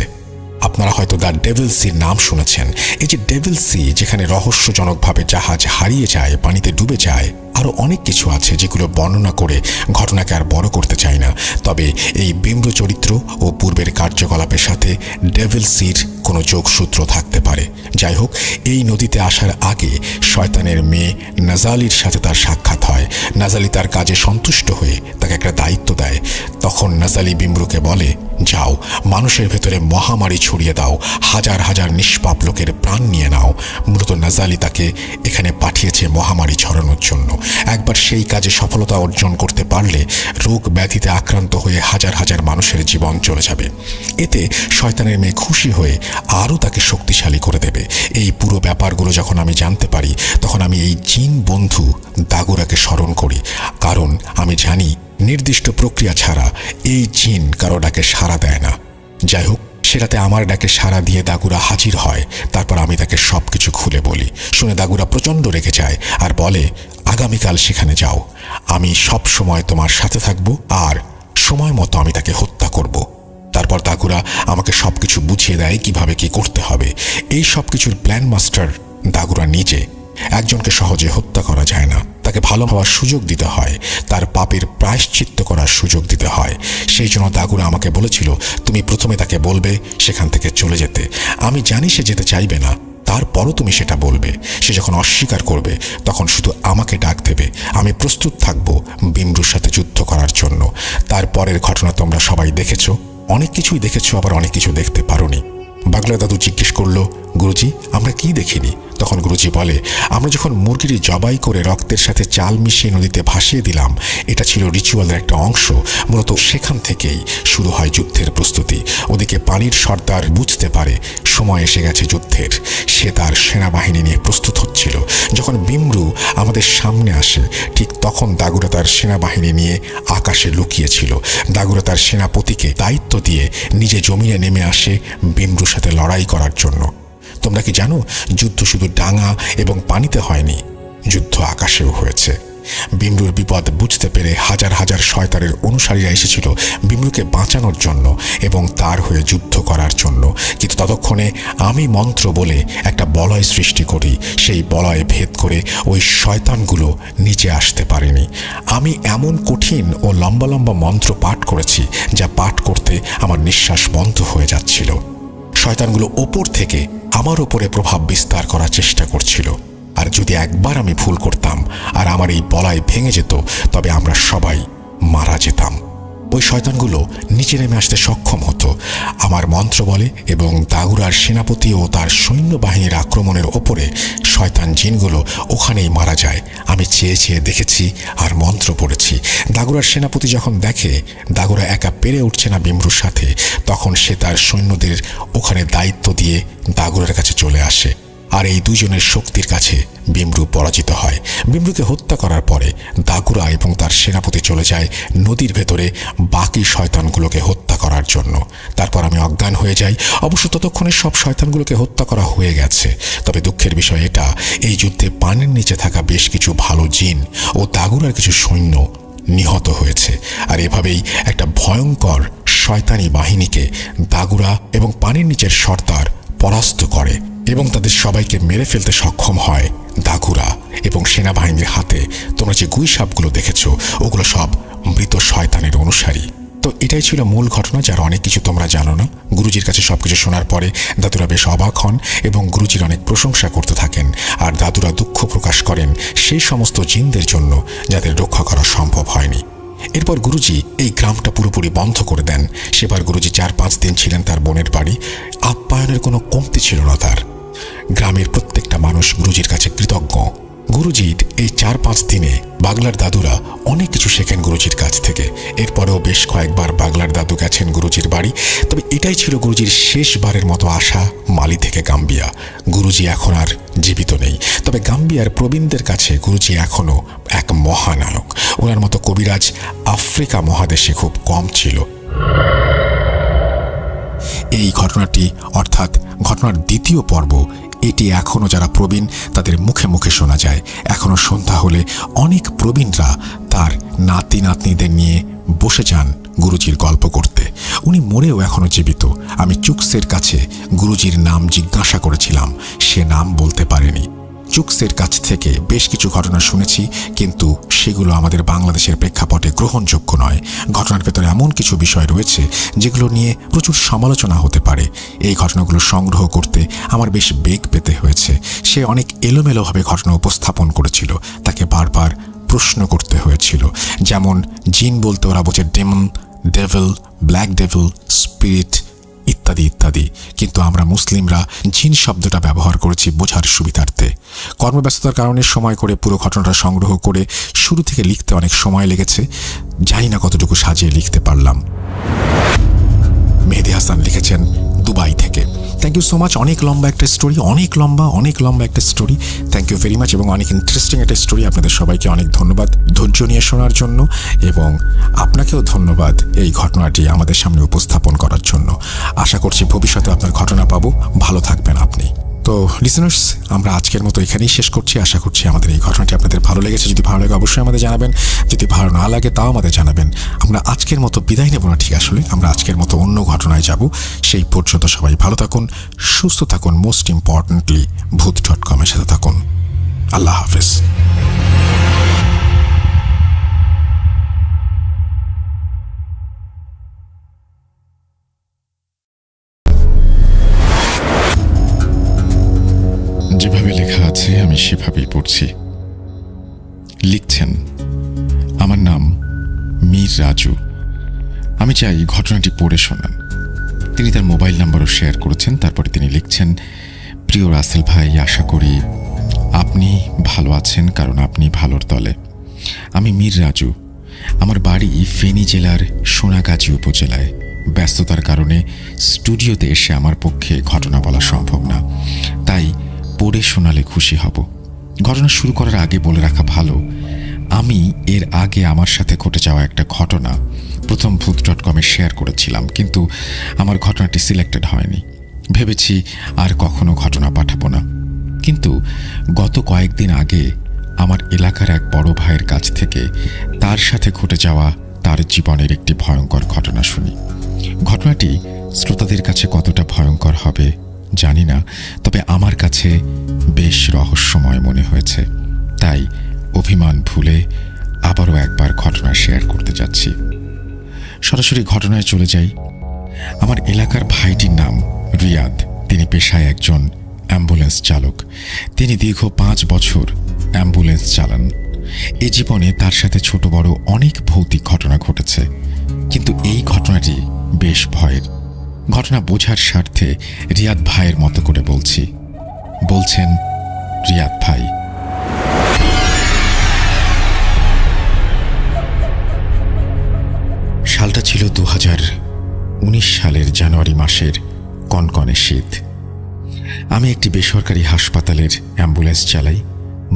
Speaker 1: আপনারা হয়তো দ্য ডেভিল সির নাম শুনেছেন। এই যে ডেভিল সি, যেখানে রহস্যজনকভাবে জাহাজ হারিয়ে যায়, পানিতে ডুবে যায়, আরও অনেক কিছু আছে যেগুলো বর্ণনা করে ঘটনাকে আর বড় করতে চাই না। তবে এই বিম্ব চরিত্র ও পূর্বের কার্যকলাপের সাথে ডেভিল সির কোনো যোগসূত্র থাকতে পারে। যাই হোক, এই নদীতে আসার আগে শয়তানের মেয়ে নাজালির সাথে তার সাক্ষাৎ হয়। নাজালি তার কাজে সন্তুষ্ট হয়ে তাকে একটা দায়িত্ব দেয়। তখন নাজালি বিম্রুকে বলে, যাও, মানুষের ভেতরে মহামারী ছড়িয়ে দাও, হাজার হাজার নিষ্পাপ লোকের প্রাণ নিয়ে নাও। মূলত নাজালি তাকে এখানে পাঠিয়েছে মহামারী ছড়ানোর জন্য। একবার সেই কাজে সফলতা অর্জন করতে পারলে রোগ ব্যাধিতে আক্রান্ত হয়ে হাজার হাজার মানুষের জীবন চলে যাবে। এতে শয়তানের মেয়ে খুশি হয়ে আরও তাকে শক্তিশালী করে দেবে। এই পুরো ব্যাপারগুলো যখন আমি জানতে পারি, তখন আমি এই জিন বন্ধু দাগুরাকে স্মরণ করি, কারণ আমি জানি নির্দিষ্ট প্রক্রিয়া ছাড়া এই জিন কারো ডাকে সাড়া দেয় না। যাই হোক, সেটাতে আমার ডাকে সাড়া দিয়ে দাগুরা হাজির হয়। তারপর আমি তাকে সব কিছু খুলে বলি। শুনে দাগুরা প্রচণ্ড রেগে যায় আর বলে, আগামীকাল সেখানে যাও, আমি সব সময় তোমার সাথে থাকব আর সময় মতো আমি তাকে হত্যা করব। তারপর দাগুরা আমাকে সবকিছু বুঝিয়ে দেয় কিভাবে কি করতে হবে। এই সবকিছুর প্ল্যান মাস্টার দাগুরা নিজে। একজনকে সহজে হত্যা করা যায় না, তাকে ভালো হওয়ার সুযোগ দিতে হয়, তার পাপের প্রায়শ্চিত্ত করার সুযোগ দিতে হয়। সেই জন্য দাগুরা আমাকে বলেছিল, তুমি প্রথমে তাকে বলবে সেখান থেকে চলে যেতে। আমি জানি সে যেতে চাইবে না, তারপরও তুমি সেটা বলবে। সে যখন অস্বীকার করবে তখন শুধু আমাকে ডাক দেবে। আমি প্রস্তুত থাকব বিমরুর সাথে যুদ্ধ করার জন্য। তারপরের ঘটনা তোমরা সবাই দেখেছ, অনেক কিছুই দেখেছ, আবার অনেক কিছু দেখতে পারোনি। বাগলা দাদু জিজ্ঞেস করলো, গুরুজি আমরা কি দেখিনি? তখন গুরুজি বলে, আমরা যখন মুরগিটি জবাই করে রক্তের সাথে চাল মিশিয়ে নদীতে ভাসিয়ে দিলাম, এটা ছিল রিচুয়ালের একটা অংশ। মূলত সেখান থেকেই শুরু হয় যুদ্ধের প্রস্তুতি। ওদিকে পানির সর্দার বুঝতে পারে সময় এসে গেছে যুদ্ধের। সে তার সেনাবাহিনী নিয়ে প্রস্তুত হচ্ছিল। যখন বিমরু আমাদের সামনে আসে, ঠিক তখন দাগুরা তার সেনাবাহিনী নিয়ে আকাশে লুকিয়েছিল। দাগুরা তার সেনাপতিকে দায়িত্ব দিয়ে নিজে জমিনে নেমে আসে বিমরুর সাথে লড়াই করার জন্য। তোমরা কি জানো, যুদ্ধ শুধু ডাঙা এবং পানিতে হয়নি, যুদ্ধ আকাশেও হয়েছে। বিমরুর বিপদ বুঝতে পেরে হাজার হাজার শয়তানের অনুসারীরা এসেছিল বিমরুকে বাঁচানোর জন্য এবং তার হয়ে যুদ্ধ করার জন্য। কিন্তু ততক্ষণে আমি মন্ত্র বলে একটা বলয় সৃষ্টি করি। সেই বলয় ভেদ করে ওই শয়তানগুলো নিচে আসতে পারেনি। আমি এমন কঠিন ও লম্বা লম্বা মন্ত্র পাঠ করেছি, যা পাঠ করতে আমার নিঃশ্বাস বন্ধ হয়ে যাচ্ছিল। শয়তানগুলো ওপর থেকে আমার ওপরে প্রভাব বিস্তার করার চেষ্টা করছিল। আর যদি একবার আমি ভুল করতাম আর আমার এই বলয় ভেঙে যেত, তবে আমরা সবাই মারা যেতাম। ওই শয়তানগুলো নিচে নেমে আসতে সক্ষম হতো আমার মন্ত্র বলে, এবং দাগুরার সেনাপতি ও তার সৈন্যবাহিনীর আক্রমণের ওপরে শয়তান জিনগুলো ওখানেই মারা যায়। আমি চেয়ে চেয়ে দেখেছি আর মন্ত্র পড়েছি। দাগুরার সেনাপতি যখন দেখে দাগুরা একা পেরে উঠছে না বিমরুর সাথে, তখন সে তার সৈন্যদের ওখানে দায়িত্ব দিয়ে দাগুরার কাছে চলে আসে। আর এই দুজনের শক্তির কাছে বিমরু পরাজিত হয়। বিমরুকে হত্যা করার পরে দাগুরা এবং তার সেনাপতি চলে যায় নদীর ভেতরে বাকি শয়তানগুলোকে হত্যা করার জন্য। তারপর আমি অজ্ঞান হয়ে যাই। অবশ্য ততক্ষণে সব শয়তানগুলোকে হত্যা করা হয়ে গেছে। তবে দুঃখের বিষয় এটা, এই যুদ্ধে পানির নিচে থাকা বেশ কিছু ভালো জিন ও দাগুরার কিছু সৈন্য নিহত হয়েছে। আর এভাবেই একটা ভয়ঙ্কর শয়তানি বাহিনীকে দাগুরা এবং পানির নিচের সর্দার পরাস্ত করে এবং তাদের সবাইকে মেরে ফেলতে সক্ষম হয় দাগুরা এবং সেনাবাহিনীর হাতে। তোমরা যে গুইসাপগুলো দেখেছো, ওগুলো সব মৃত শয়তানের অনুসারী। তো এটাই ছিল মূল ঘটনা, যার অনেক কিছু তোমরা জানো না। গুরুজির কাছে সবকিছু শোনার পরে দাদুরা বেশ অবাক হন এবং গুরুজির অনেক প্রশংসা করতে থাকেন। আর দাদুরা দুঃখ প্রকাশ করেন সেই সমস্ত জিনদের জন্য যাদের রক্ষা করা সম্ভব হয়নি। এরপর গুরুজি এই গ্রামটা পুরোপুরি বন্ধ করে দেন। সেবার গুরুজি 4-5 দিন ছিলেন তার বোনের বাড়ি। আপ্যায়নের কোনো কমতি ছিল না তার। গ্রামের প্রত্যেকটা মানুষ গুরুজির কাছে কৃতজ্ঞ। গুরুজির এই 4-5 দিনে বাগলার দাদুরা অনেক কিছু শেখেন গুরুজির কাছ থেকে। এরপরেও বেশ কয়েকবার বাগলার দাদু গেছেন গুরুজির বাড়ি। তবে এটাই ছিল গুরুজির শেষবারের মতো আসা মালি থেকে গাম্বিয়া। গুরুজি এখন আর জীবিত নেই, তবে গাম্বিয়ার প্রবীণদের কাছে গুরুজি এখনও এক মহানায়ক। ওনার মতো কবিরাজ আফ্রিকা মহাদেশে খুব কম ছিল। এই ঘটনাটি অর্থাৎ ঘটনার দ্বিতীয় পর্ব, এটি এখনও যারা প্রবীণ তাদের মুখে মুখে শোনা যায়। এখনও সন্ধ্যা হলে অনেক প্রবীণরা তার নাতি নাতনিদের নিয়ে বসে যান গুরুজির গল্প করতে। উনি মরেও এখনও জীবিত। আমি চুকসের কাছে গুরুজির নাম জিজ্ঞাসা করেছিলাম, সে নাম বলতে পারেনি। চুকসের কাছ থেকে বেশ কিছু ঘটনা শুনেছি, কিন্তু সেগুলো আমাদের বাংলাদেশের প্রেক্ষাপটে গ্রহণযোগ্য নয়। ঘটনার ভেতরে এমন কিছু বিষয় রয়েছে যেগুলো নিয়ে প্রচুর সমালোচনা হতে পারে। এই ঘটনাগুলো সংগ্রহ করতে আমার বেশ বেগ পেতে হয়েছে। সে অনেক এলোমেলোভাবে ঘটনা উপস্থাপন করেছিল, তাকে বারবার প্রশ্ন করতে হয়েছিল। যেমন জিন বলতে ওরা বোঝে demon, devil, black devil, spirit ইত্যাদি ইত্যাদি। কিন্তু আমরা মুসলিমরা জিন শব্দটা ব্যবহার করেছি বোঝার সুবিধার্থে। কর্মব্যস্ততার কারণে সময় করে পুরো ঘটনাটা সংগ্রহ করে শুরু থেকে লিখতে অনেক সময় লেগেছে। জানি না কতটুকু সাজিয়ে লিখতে পারলাম। মেহেদী হাসান লিখেছেন দুবাই থেকে। Thank you so much. অনেক লম্বা একটা স্টোরি, অনেক লম্বা একটা story. Thank you very much এবং অনেক ইন্টারেস্টিং একটা স্টোরি। আপনাদের সবাইকে অনেক ধন্যবাদ ধৈর্য নিয়ে শোনার জন্য, এবং আপনাকেও ধন্যবাদ এই ঘটনাটি আমাদের সামনে উপস্থাপন করার জন্য। আশা করছি ভবিষ্যতে আপনার ঘটনা পাবো। ভালো থাকবেন আপনি। তো লিসেনার্স, আমরা আজকের মতো এখানেই শেষ করছি। আশা করছি আমাদের এই ঘটনাটি আপনাদের ভালো লেগেছে। যদি ভালো লাগে অবশ্যই আমাদের জানাবেন, যদি ভালো না লাগে তাও আমাদের জানাবেন। আমরা আজকের মতো বিদায় নেব না, ঠিক আসলে আমরা আজকের মতো অন্য ঘটনায় যাব। সেই পর্যন্ত সবাই ভালো থাকুন, সুস্থ থাকুন, মোস্ট ইম্পর্টেন্টলি ভূত.com-এর সাথে থাকুন। আল্লাহ হাফেজ। যেভাবে লেখা আছে আমি সেভাবেই পড়ছি। লিখছেন, আমার নাম মীর রাজু। আমি চাই ঘটনাটি পড়ে শোনান। তিনি তার মোবাইল নাম্বারও শেয়ার করেছেন। তারপরে তিনি লিখছেন, প্রিয় রাসেল ভাই, আশা করি আপনি ভালো আছেন, কারণ আপনি ভালোর দলে। আমি মীর রাজু। আমার বাড়ি ফেনী জেলার সোনাগাজী উপজেলায়। ব্যস্ততার কারণে স্টুডিওতে এসে আমার পক্ষে ঘটনা বলা সম্ভব না, তাই পড়ে শোনালে খুশি হব। ঘটনা শুরু করার আগে বলে রাখা ভালো, আমি এর আগে আমার সাথে ঘটে যাওয়া একটা ঘটনা প্রথম ভূত.com-এ শেয়ার করেছিলাম, কিন্তু আমার ঘটনাটি সিলেক্টেড হয়নি। ভেবেছি আর কখনো ঘটনা পাঠাবো না। কিন্তু গত কয়েকদিন আগে আমার এলাকার এক বড় ভাইয়ের কাছ থেকে তার সাথে ঘটে যাওয়া তার জীবনের একটি ভয়ঙ্কর ঘটনা শুনি। ঘটনাটি শ্রোতাদের কাছে কতটা ভয়ঙ্কর হবে জানি না, তবে আমার কাছে বেশ রহস্যময় মনে হয়েছে। তাই অভিমান ভুলে আবারও একবার ঘটনা শেয়ার করতে যাচ্ছি। সরাসরি ঘটনায় চলে যাই। আমার এলাকার ভাইটির নাম রিয়াদ। তিনি পেশায় একজন অ্যাম্বুলেন্স চালক। তিনি দীর্ঘ 5 বছর অ্যাম্বুলেন্স চালান। এ জীবনে তার সাথে ছোট বড় অনেক ভৌতিক ঘটনা ঘটেছে, কিন্তু এই ঘটনাটি বেশ ভয়ের। ঘটনা বোঝার স্বার্থে রিয়াদ ভাইয়ের মতো করে বলছেন রিয়াদ ভাই। সালটা ছিল 2019 সালের জানুয়ারি মাসের কনকনে শীত। আমি একটি বেসরকারি হাসপাতালের অ্যাম্বুলেন্স চালাই।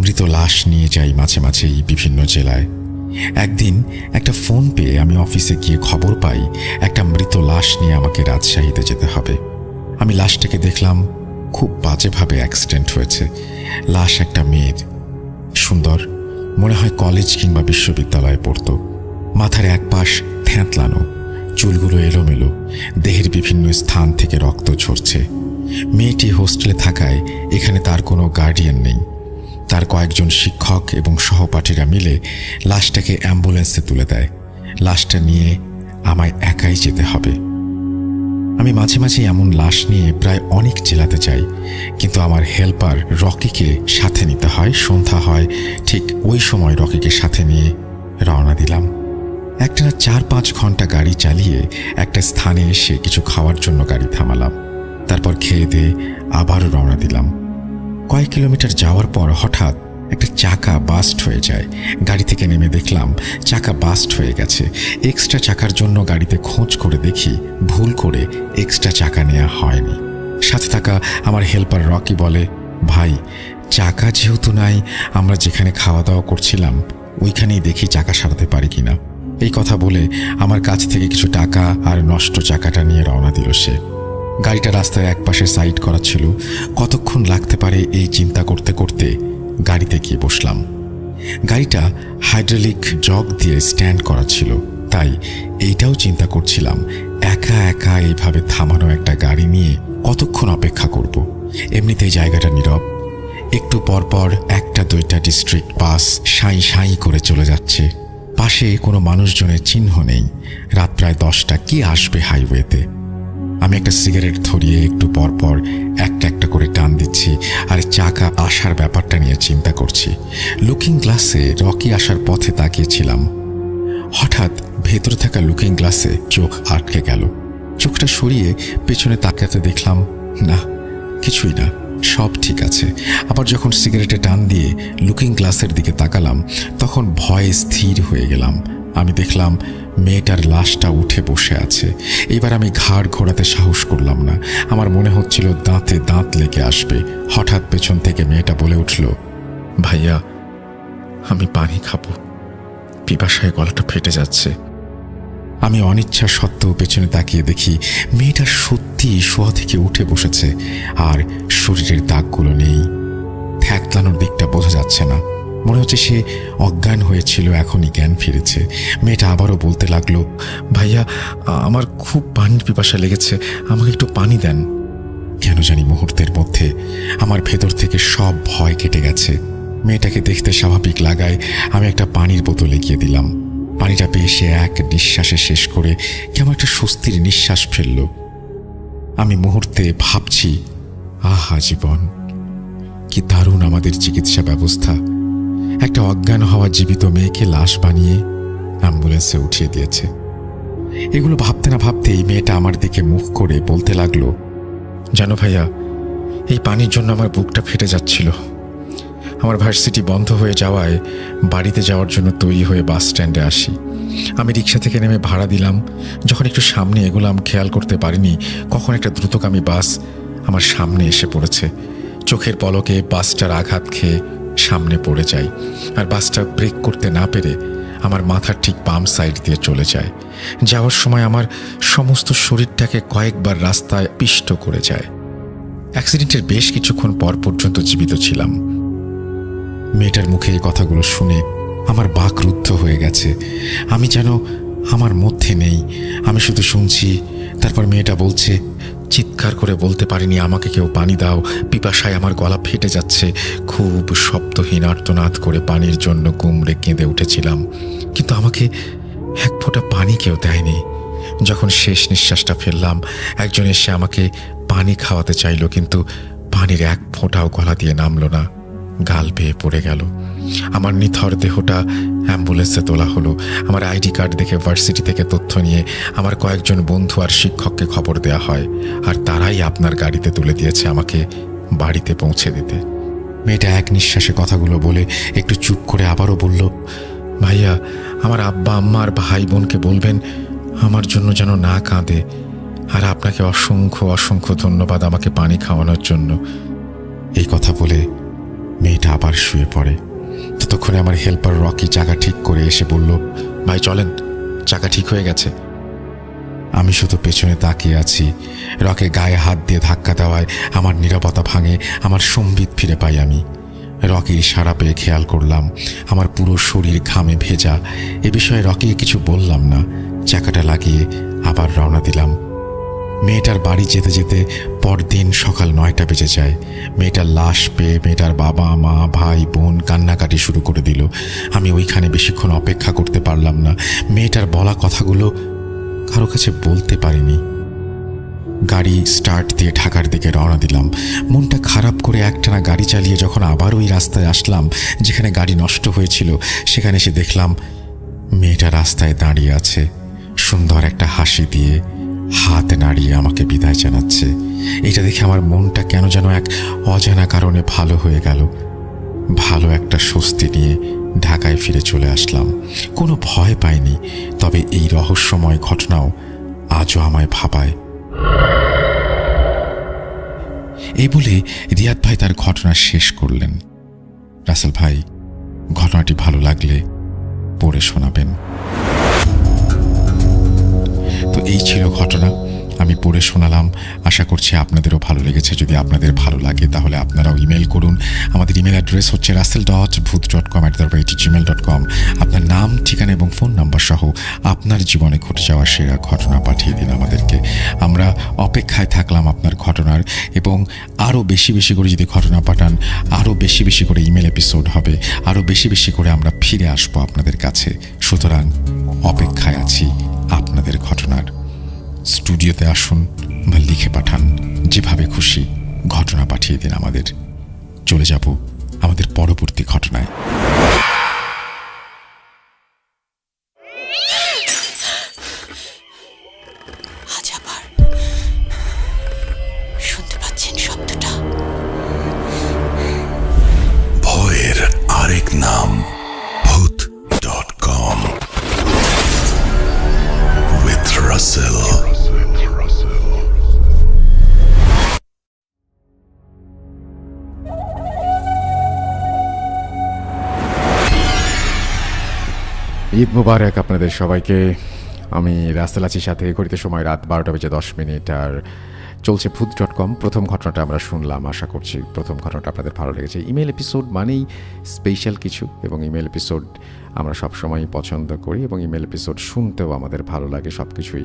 Speaker 1: মৃত লাশ নিয়ে যাই মাঝে মাঝেই বিভিন্ন জেলায়। একদিন একটা ফোন পেয়ে আমি অফিসে গিয়ে খবর পাই একটা মৃত লাশ নিয়ে আমাকে রাজশাহীতে যেতে হবে। আমি লাশটাকে দেখলাম, খুব বাজেভাবে অ্যাক্সিডেন্ট হয়েছে। লাশ একটা মেয়ের, সুন্দর, মনে হয় কলেজ কিংবা বিশ্ববিদ্যালয়ে পড়তো। মাথার এক পাশ থ্যাঁতলানো, চুলগুলো এলোমেলো, দেহের বিভিন্ন স্থান থেকে রক্ত ঝরছে। মেয়েটি হোস্টেলে থাকায় এখানে তার কোনো গার্ডিয়ান নেই। তার কয়েকজন শিক্ষক এবং সহপাঠীরা মিলে লাশটাকে অ্যাম্বুলেন্সে তুলে দেয়। লাশটা নিয়ে আমায় একাই যেতে হবে। আমি মাঝে মাঝে এমন লাশ নিয়ে প্রায় অনেক জেলাতে যাই, কিন্তু আমার হেল্পার রকিকে সাথে নিতে হয়। সন্ধ্যা হয়, ঠিক ওই সময় রকিকে সাথে নিয়ে রওনা দিলাম। একটানা 4-5 ঘন্টা গাড়ি চালিয়ে একটা স্থানে এসে কিছু খাওয়ার জন্য গাড়ি থামালাম। তারপর খেয়ে দিয়ে আবারও রওনা দিলাম। কয়েক কিলোমিটার যাওয়ার পর হঠাৎ একটা চাকা বাস্ট হয়ে যায়। গাড়ি থেকে নেমে দেখলাম চাকা বাস্ট হয়ে গেছে। এক্সট্রা চাকার জন্য গাড়িতে খোঁজ করে দেখি ভুল করে এক্সট্রা চাকা নেওয়া হয়নি। সাথে থাকা আমার হেল্পার রকি বলে, ভাই, চাকা যেহেতু নাই, আমরা যেখানে খাওয়া দাওয়া করছিলাম ওইখানেই দেখি চাকা সারাতে পারি কিনা। এই কথা বলে আমার কাছ থেকে কিছু টাকা আর নষ্ট চাকাটা নিয়ে রওনা দিল সে। গাড়িটা রাস্তায় একপাশে সাইড করা ছিল। কতক্ষণ লাগতে পারে এই চিন্তা করতে করতে গাড়িতে গিয়ে বসলাম। গাড়িটা হাইড্রোলিক জগ দিয়ে স্ট্যান্ড করা ছিল, তাই এইটাও চিন্তা করছিলাম একা একা এইভাবে থামানো একটা গাড়ি নিয়ে কতক্ষণ অপেক্ষা করব। এমনিতেই জায়গাটা নীরব। একটু পরপর 1-2টা ডিস্ট্রিক্ট বাস সাঁই সাঁই করে চলে যাচ্ছে। পাশে কোনো মানুষজনের চিহ্ন নেই। রাত প্রায় 10টা, কি আসবে হাইওয়েতে। আমি একটা সিগারেট ধরিয়ে একটু পরপর একটা করে টান দিচ্ছি আর চাকা আসার ব্যাপারটা নিয়ে চিন্তা করছি। লুকিং গ্লাসে রকি আসার পথে তাকিয়েছিলাম। হঠাৎ ভেতরে থাকা লুকিং গ্লাসে চোখ আটকে গেল। চোখটা সরিয়ে পেছনে তাকাতে দেখলাম না, কিছুই না, সব ঠিক আছে। আবার যখন সিগারেটে টান দিয়ে লুকিং গ্লাসের দিকে তাকালাম তখন ভয়ে স্থির হয়ে গেলাম। আমি দেখলাম মেয়েটার লাশটা উঠে বসে আছে। এবার আমি ঘাড় ঘোরাতে সাহস করলাম না। আমার মনে হচ্ছিল দাঁতে দাঁত লেগে আসবে। হঠাৎ পেছন থেকে মেয়েটা বলে উঠল, ভাইয়া, আমি পানি খাবো, পিপাসায় গলাটা ফেটে যাচ্ছে। আমি অনিচ্ছা সত্ত্বেও পেছনে তাকিয়ে দেখি মেয়েটা সত্যি শোয়া থেকে উঠে বসেছে, আর শরীরের দাগগুলো নেই। থ্যাকলানোর দিকটা বোঝা যাচ্ছে না, মনে হচ্ছে সে অজ্ঞান হয়েছিল, এখনই জ্ঞান ফিরেছে। মেয়েটা আবারও বলতে লাগলো, ভাইয়া আমার খুব পানির পিপাসা লেগেছে, আমাকে একটু পানি দেন। কেন জানি মুহূর্তের মধ্যে আমার ভেতর থেকে সব ভয় কেটে গেছে। মেয়েটাকে দেখতে স্বাভাবিক লাগায় আমি একটা পানির বোতল এগিয়ে দিলাম। পানিটা পেয়ে সে এক নিঃশ্বাসে শেষ করে কেমন একটা স্বস্তির নিঃশ্বাস ফেলল। আমি মুহূর্তে ভাবছি, আহা জীবন, কি দারুণ আমাদের চিকিৎসা ব্যবস্থা। একটা অজ্ঞান হওয়া জীবিত মেয়েকে লাশ বানিয়ে অ্যাম্বুলেন্সে উঠিয়ে দিয়েছে। এগুলো ভাবতে না ভাবতেই মেয়েটা আমার দিকে মুখ করে বলতে লাগলো, জানো ভাইয়া, এই পানির জন্য আমার বুকটা ফেটে যাচ্ছিল। আমার ভার্সিটি বন্ধ হয়ে যাওয়ায় বাড়িতে যাওয়ার জন্য তৈরি হয়ে বাস স্ট্যান্ডে আসি। আমি রিক্সা থেকে নেমে ভাড়া দিলাম। যখন একটু সামনে এগোলাম খেয়াল করতে পারিনি কখন একটা দ্রুতগামী বাস আমার সামনে এসে পড়েছে। চোখের পলকে বাসটার আঘাত খেয়ে সামনে পড়ে যাই, আর বাসটা ব্রেক করতে না পেরে আমার মাথার ঠিক বাম সাইড দিয়ে চলে যায়। যাওয়ার সময় আমার সমস্ত শরীরটাকে কয়েকবার রাস্তায় পিষ্ট করে যায়। অ্যাক্সিডেন্টের বেশ কিছুক্ষণ পর পর্যন্ত জীবিত ছিলাম। মেয়েটার মুখে এই কথাগুলো শুনে আমার বাক রুদ্ধ হয়ে গেছে। আমি যেন আমার মধ্যে নেই, আমি শুধু শুনছি। তারপর মেয়েটা বলছে, চিৎকার করে বলতে পারিনি, আমাকে কেউ পানি দাও, পিপাসায় আমার গলা ফেটে যাচ্ছে। খুব শব্দহীন আর্তনাদ করে পানির জন্য গুমড়ে কেঁদে উঠেছিলাম, কিন্তু আমাকে এক ফোঁটা পানি কেউ দেয়নি। যখন শেষ নিঃশ্বাসটা ফেললাম, একজন এসে আমাকে পানি খাওয়াতে চাইল, কিন্তু পানির এক ফোঁটাও গলা দিয়ে নামলো না, গাল বেয়ে পড়ে গেল। আমার নিথর দেহটা অ্যাম্বুলেন্সে তোলা হলো। আমার আইডি কার্ড দেখে ভার্সিটি থেকে তথ্য নিয়ে আমার কয়েকজন বন্ধু আর শিক্ষককে খবর দেওয়া হয়, আর তারাই আপনার গাড়িতে তুলে দিয়েছে আমাকে বাড়িতে পৌঁছে দিতে। মেয়েটা এক নিঃশ্বাসে কথাগুলো বলে একটু চুপ করে আবারও বলল, ভাইয়া, আমার আব্বা আম্মা আর ভাই বোনকে বলবেন আমার জন্য যেন না কাঁদে, আর আপনাকে অসংখ্য অসংখ্য ধন্যবাদ আমাকে পানি খাওয়ানোর জন্য। এই কথা বলে মেয়েটা আবার শুয়ে পড়ে। ততক্ষণে আমার হেল্পার রকি চাকা ঠিক করে এসে বলল, ভাই চলেন, চাকা ঠিক হয়ে গেছে। আমি শুধু পেছনে তাকিয়ে আছি। রকে গায়ে হাত দিয়ে ধাক্কা দেওয়ায় আমার নীরবতা ভাঙে, আমার সম্বিত ফিরে পাই আমি। রকির ইশারা পেয়ে খেয়াল করলাম আমার পুরো শরীর ঘামে ভেজা। এ বিষয়ে রকিকে কিছু বললাম না, চাকাটা লাগিয়ে আবার রওনা দিলাম। মেয়েটার বাড়ি যেতে যেতে পরদিন সকাল 9টা বেজে যায়। মেয়েটার লাশ পেয়ে মেয়েটার বাবা মা ভাই বোন কান্নাকাটি শুরু করে দিল। আমি ওইখানে বেশিক্ষণ অপেক্ষা করতে পারলাম না। মেয়েটার বলা কথাগুলো কারো কাছে বলতে পারিনি। গাড়ি স্টার্ট দিয়ে ঢাকার দিকে রওনা দিলাম। মনটা খারাপ করে একটানা গাড়ি চালিয়ে যখন আবার ওই রাস্তায় আসলাম যেখানে গাড়ি নষ্ট হয়েছিল, সেখানে এসে দেখলাম মেয়েটা রাস্তায় দাঁড়িয়ে আছে, সুন্দর একটা হাসি দিয়ে হাত নাড়িয়ে আমাকে বিদায় জানাচ্ছে। এটা দেখে আমার মনটা কেন যেন এক অজানা কারণে ভালো হয়ে গেল। ভালো একটা স্বস্তি নিয়ে ঢাকায় ফিরে চলে আসলাম। কোনো ভয় পাইনি, তবে এই রহস্যময় ঘটনাও আজও আমায় ভাবায়। এই বলে রিয়াদ ভাই তার ঘটনা শেষ করলেন। রাসেল ভাই, ঘটনাটি ভালো লাগলে পড়ে শোনাবেন। তো এই ছিল ঘটনা, আমি পড়ে শোনালাম। আশা করছি আপনাদেরও ভালো লেগেছে। যদি আপনাদের ভালো লাগে তাহলে আপনারাও ইমেল করুন। আমাদের ইমেল অ্যাড্রেস হচ্ছে russell.booth.com@gmail.com। আপনার নাম, ঠিকানা এবং ফোন নাম্বার সহ আপনার জীবনে ঘটে যাওয়া সেরা ঘটনা পাঠিয়ে দিন আমাদেরকে। আমরা অপেক্ষায় থাকলাম আপনার ঘটনার, এবং আরও বেশি বেশি করে যদি ঘটনা পাঠান, আরও বেশি বেশি করে ইমেল এপিসোড হবে, আরও বেশি বেশি করে আমরা ফিরে আসবো আপনাদের কাছে। সুতরাং অপেক্ষায় আছি আপনাদের ঘটনার। স্টুডিওতে আসুন বা লিখে পাঠান, যেভাবে খুশি ঘটনা পাঠিয়ে দিন আমাদের। চলে যাব আমাদের পরবর্তী ঘটনায়।
Speaker 2: আজ আবার শুনতে পাচ্ছেন শব্দটা?
Speaker 3: ভয়ের আরেক নাম booth.com with Russell.
Speaker 1: ঈদ মুবারক আপনাদের সবাইকে। আমি রাসেল আছি সাথে ঘড়িতে সময় রাত 12:10 আর চলছে ভূত.com। প্রথম ঘটনাটা আমরা শুনলাম, আশা করছি প্রথম ঘটনাটা আপনাদের ভালো লেগেছে। ইমেল এপিসোড মানেই স্পেশাল কিছু, এবং ইমেল এপিসোড আমরা সবসময়ই পছন্দ করি, এবং ইমেল এপিসোড শুনতেও আমাদের ভালো লাগে। সব কিছুই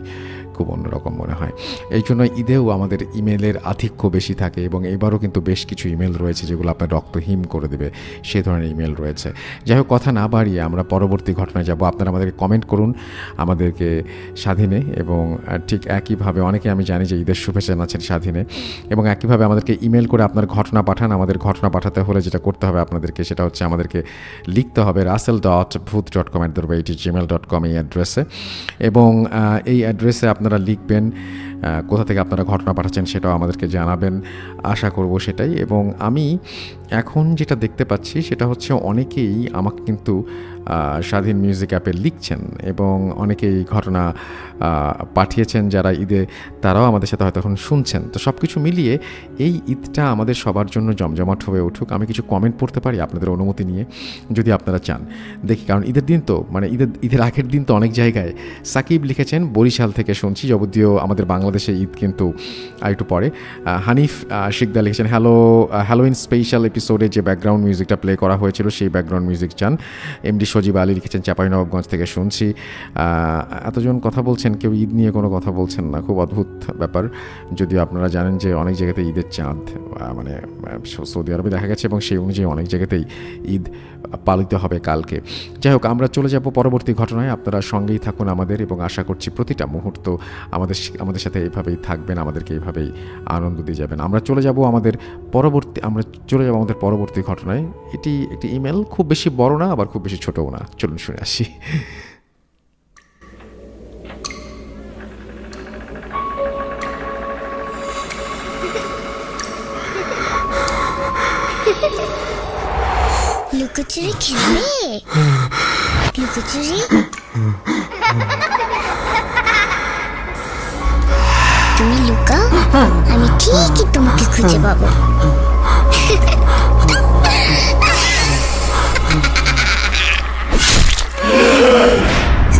Speaker 1: খুব অন্যরকম মনে হয়। এই জন্য ঈদেও আমাদের ইমেলের আধিক্য বেশি থাকে, এবং এবারও কিন্তু বেশ কিছু ইমেল রয়েছে যেগুলো আপনার রক্ত হিম করে দেবে, সে ধরনের ইমেল রয়েছে। যাই হোক, কথা না বাড়িয়ে আমরা পরবর্তী ঘটনায় যাব। আপনারা আমাদেরকে কমেন্ট করুন আমাদেরকে স্বাধীনে, এবং ঠিক একইভাবে অনেকে আমি জানি যে ঈদের শুভেচ্ছা জানাচ্ছেন স্বাধীনে, এবং একইভাবে আমাদেরকে ইমেল করে আপনার ঘটনা পাঠান। আমাদের ঘটনা পাঠাতে হলে যেটা করতে হবে আপনাদেরকে, সেটা হচ্ছে আমাদেরকে লিখতে হবে russell.booth.com@gmail.com এই অ্যাড্রেসে, এবং এই অ্যাড্রেসে আপনারা লিখবেন কোথা থেকে আপনারা ঘটনা পাঠাচ্ছেন, সেটাও আমাদেরকে জানাবেন, আশা করব সেটাই। এবং আমি এখন যেটা দেখতে পাচ্ছি সেটা হচ্ছে অনেকেই আমাকে কিন্তু স্বাধীন মিউজিক অ্যাপে লিখছেন, এবং অনেকেই ঘটনা পাঠিয়েছেন যারা ঈদে, তারাও আমাদের সাথে হয়তো এখন শুনছেন। তো সব কিছু মিলিয়ে এই ঈদটা আমাদের সবার জন্য জমজমাট হয়ে উঠুক। আমি কিছু কমেন্ট পড়তে পারি আপনাদের অনুমতি নিয়ে, যদি আপনারা চান দেখি, কারণ ঈদের দিন তো, মানে ঈদের আগের দিন তো অনেক জায়গায়। সাকিব লিখেছেন বরিশাল থেকে শুনছি, যদিও আমাদের বাংলাদেশে ঈদ কিন্তু আরেকটু পরে। হানিফ শিকদা লিখেছেন হ্যালোইন স্পেশাল এপিসোডে যে ব্যাকগ্রাউন্ড মিউজিকটা প্লে করা হয়েছিল সেই ব্যাকগ্রাউন্ড মিউজিক চান। এমডি সজীব আলী লিখেছেন চাঁপাইনবাবগঞ্জ থেকে শুনছি। এতজন কথা বলছেন, কেউ ঈদ নিয়ে কোনো কথা বলছেন না, খুব অদ্ভুত ব্যাপার। যদিও আপনারা জানেন যে অনেক জায়গাতে ঈদের চাঁদ, মানে সৌদি আরবে দেখা গেছে, এবং সেই অনুযায়ী অনেক জায়গাতেই ঈদ পালিত হবে কালকে। যাই হোক, আমরা চলে যাব পরবর্তী ঘটনায়। আপনারা সঙ্গেই থাকুন আমাদের, এবং আশা করছি প্রতিটা মুহূর্ত আমাদের সাথে এইভাবেই থাকবেন, আমাদেরকে এইভাবেই আনন্দ দিয়ে যাবেন। আমরা চলে যাব আমাদের পরবর্তী ঘটনায়। এটি একটি ইমেল, খুব বেশি বড় না, আবার খুব বেশি ছোটও না। চলুন শুনে আসি।
Speaker 4: লুকোচুরি খেলবে? লুকোচুরি তুমি লুকাও, আমি ঠিকই তোমাকে খুঁজে পাবো।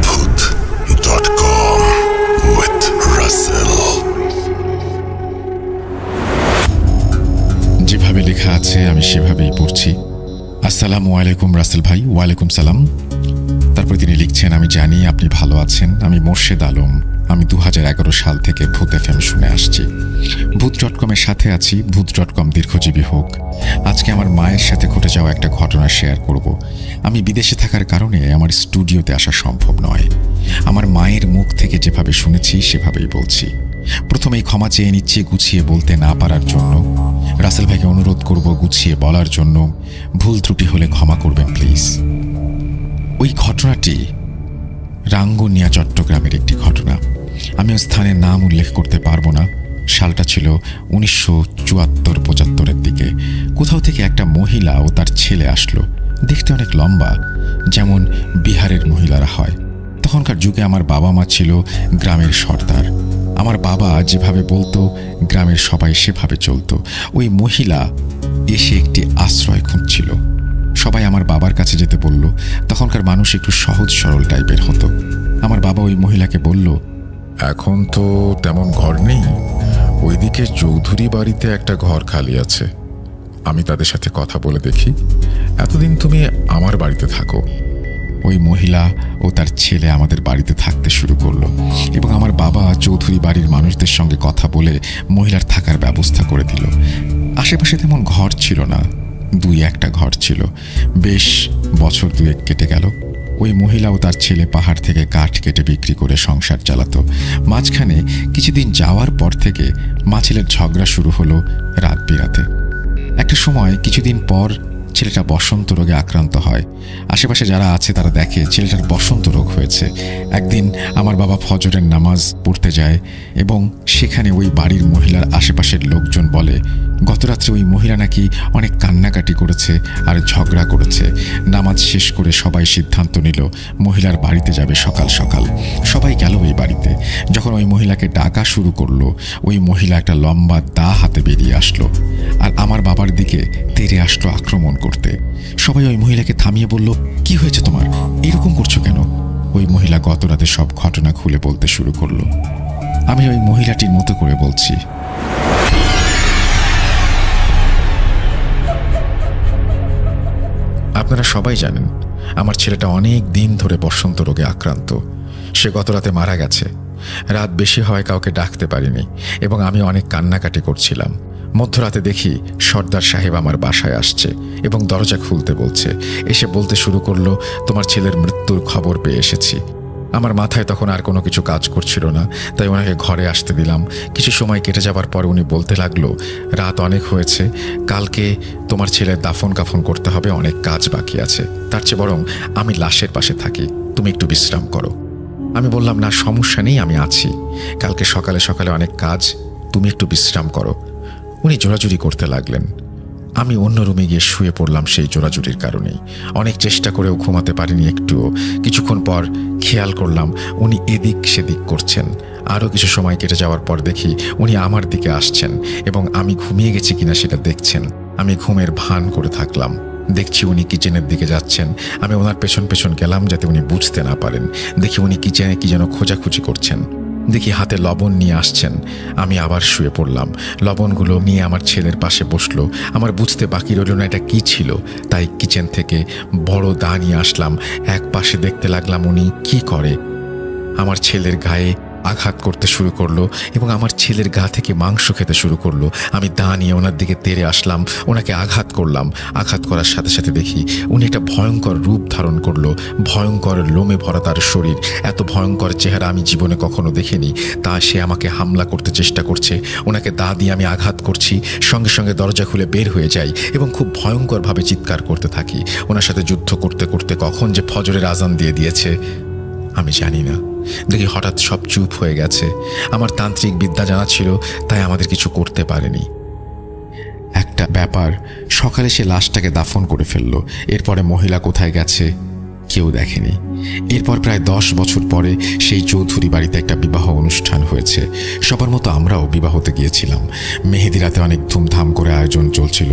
Speaker 3: Booth.com with Russell.
Speaker 1: যেভাবে লেখা আছে আমি সেভাবেই পড়ছি। আসসালামু আলাইকুম রাসেল ভাই। ওয়ালাইকুম সালাম। তারপর তিনি লিখছেন, আমি জানি আপনি ভালো আছেন। আমি মোর্শেদ আলম। আমি 2011 সাল থেকে ভূত FM শুনে আসছি। ভূত.com-এর সাথে আছি। ভূত.com দীর্ঘজীবী হোক। আজকে আমার মায়ের সাথে ঘটে যাওয়া একটা ঘটনা শেয়ার করব। আমি বিদেশে থাকার কারণে আমার স্টুডিওতে আসা সম্ভব নয়। আমার মায়ের মুখ থেকে যেভাবে শুনেছি সেভাবেই বলছি। প্রথমেই ক্ষমা চেয়ে নিচ্ছি গুছিয়ে বলতে না পারার জন্য। রাসেল ভাইকে অনুরোধ করব গুছিয়ে বলার জন্য। ভুল ত্রুটি হলে ক্ষমা করবেন প্লিজ। ওই ঘটনাটি রাঙ্গুনিয়া, চট্টগ্রামের একটি ঘটনা। আমি ওই স্থানের নাম উল্লেখ করতে পারবো না। সালটা ছিল 1974-75-এর দিকে। কোথাও থেকে একটা মহিলা ও তার ছেলে আসলো। দেখতে অনেক লম্বা, যেমন বিহারের মহিলারা হয়। তখনকার যুগে আমার বাবা মা ছিল গ্রামের সর্দার। আমার বাবা যেভাবে বলতো গ্রামের সবাই সেভাবে চলতো। ওই মহিলা এসে একটি আশ্রয় খুঁজছিল। সবাই আমার বাবার কাছে যেতে বলল। তখনকার মানুষ একটু সহজ সরল টাইপের হতো। আমার বাবা ওই মহিলাকে বলল,
Speaker 5: এখন তো তেমন ঘর নেই, ওইদিকে চৌধুরী বাড়িতে একটা ঘর খালি আছে, আমি তাদের সাথে কথা বলে দেখি, এতদিন তুমি আমার বাড়িতে থাকো।
Speaker 1: ওই মহিলা ও তার ছেলে আমাদের বাড়িতে থাকতে শুরু করলো, এবং আমার বাবা চৌধুরী বাড়ির মানুষদের সঙ্গে কথা বলে মহিলার থাকার ব্যবস্থা করে দিল। আশেপাশে তেমন ঘর ছিল না, 2-1টা ঘর ছিল। বেশ বছর 2-1 কেটে গেল। ওই মহিলা ও তার ছেলে পাহাড় থেকে কাঠ কেটে বিক্রি করে সংসার চালাতো। মাঝখানে কিছুদিন যাওয়ার পর থেকে মা ছেলের ঝগড়া শুরু হলো রাত বিরাতে। একটা সময় কিছুদিন পর ছেলেটা বসন্ত রোগে আক্রান্ত হয়। আশেপাশে যারা আছে তারা দেখে ছেলেটার বসন্ত রোগ হয়েছে। একদিন আমার বাবা ফজরের নামাজ পড়তে যায়, এবং সেখানে ওই বাড়ির মহিলার আশেপাশের লোকজন বলে গতরাত্রে ওই মহিলা নাকি অনেক কান্নাকাটি করেছে আর ঝগড়া করেছে। নামাজ শেষ করে সবাই সিদ্ধান্ত নিল মহিলার বাড়িতে যাবে সকাল সকাল। সবাই গেল ওই বাড়িতে। যখন ওই মহিলাকে ডাকা শুরু করলো, ওই মহিলা একটা লম্বা দা হাতে বেরিয়ে আসলো, আর আমার বাবার দিকে তেড়ে আসলো আক্রমণ করতে। সবাই ওই মহিলাকে থামিয়ে বলল, কি হয়েছে তোমার, এরকম করছো কেন? ওই মহিলা গত রাতে সব ঘটনা খুলে বলতে শুরু করলো। আমি ওই মহিলাটির মতো করে বলছি। আপনারা সবাই জানেন আমার ছেলেটা অনেক দিন ধরে বসন্ত রোগে আক্রান্ত। সে গত রাতে মারা গেছে। রাত বেশি হওয়ায় কাউকে ডাকতে পারিনি এবং আমি অনেক কান্নাকাটি করছিলাম। মধ্যরাতে দেখি সর্দার সাহেব আমার বাসায় আসছে এবং দরজা খুলতে বলছে। এসে বলতে শুরু করলো, তোমার ছেলের মৃত্যুর খবর পেয়ে এসেছি। আমার মাথায় তখন আর কোনো কিছু কাজ করছিল না, তাই ওনাকে ঘরে আসতে দিলাম। কিছু সময় কেটে যাবার পর উনি বলতে লাগলো, রাত অনেক হয়েছে, কালকে তোমার ছেলের দাফন কাফন করতে হবে, অনেক কাজ বাকি আছে। তার চেয়ে বরং আমি লাশের পাশে থাকি, তুমি একটু বিশ্রাম করো। আমি বললাম, না সমস্যা নেই, আমি আছি, কালকে সকালে সকালে অনেক কাজ, তুমি একটু বিশ্রাম করো। উনি জোরাজুরি করতে লাগলেন। আমি অন্য রুমে গিয়ে শুয়ে পড়লাম সেই জোরাজুরির কারণেই। অনেক চেষ্টা করেও ঘুমাতে পারিনি একটুও। কিছুক্ষণ পর খেয়াল করলাম উনি এদিক সেদিক করছেন। আরও কিছু সময় কেটে যাওয়ার পর দেখি উনি আমার দিকে আসছেন এবং আমি ঘুমিয়ে গেছি কিনা সেটা দেখছেন। আমি ঘুমের ভান করে থাকলাম। দেখছি উনি কিচেনের দিকে যাচ্ছেন। আমি ওনার পেছন পেছন গেলাম যাতে উনি বুঝতে না পারেন। দেখি উনি কিচেনে কি যেন খোঁজাখুঁজি করছেন। দেখি হাতে লবণ নিয়ে আসছেন। আমি আবার শুয়ে পড়লাম। লবণগুলো নিয়ে আমার ছেলের পাশে বসলো। আমার বুঝতে বাকি রইল না এটা কি ছিল, তাই কিচেন থেকে বড় দা নিয়ে আসলাম। এক পাশে দেখতে লাগলাম উনি কি করে। আমার ছেলের গায়ে আঘাত করতে শুরু করলো এবং আমার ছেলের গা থেকে মাংস খেতে শুরু করলো। আমি দা নিয়ে ওনার দিকে তেড়ে আসলাম, ওনাকে আঘাত করলাম। আঘাত করার সাথে সাথে দেখি উনি একটা ভয়ঙ্কর রূপ ধারণ করলো। ভয়ঙ্কর লোমে ভরা তার শরীর। এত ভয়ঙ্কর চেহারা আমি জীবনে কখনো দেখিনি। তা সে আমাকে হামলা করতে চেষ্টা করছে। ওনাকে দা দিয়ে আমি আঘাত করছি, সঙ্গে সঙ্গে দরজা খুলে বের হয়ে যাই এবং খুব ভয়ঙ্করভাবে চিৎকার করতে থাকি। ওনার সাথে যুদ্ধ করতে করতে কখন যে ফজরের আজান দিয়ে দিয়েছে আমি জানি না। দেখি হঠাৎ সব চুপ হয়ে গেছে। আমার তান্ত্রিক বিদ্যা জানা ছিল, তাই আমাদের কিছু করতে পারেনি। একটা ব্যাপার, সকালে সে লাশটাকে দাফন করে ফেললো। এরপরে মহিলা কোথায় গেছে কেউ দেখেনি। এরপর প্রায় 10 বছর পরে সেই চৌধুরী বাড়িতে একটা বিবাহ অনুষ্ঠান হয়েছে। সবার মতো আমরাও বিবাহতে গিয়েছিলাম। মেহেদি রাতে অনেক ধুমধাম করে আয়োজন চলছিল।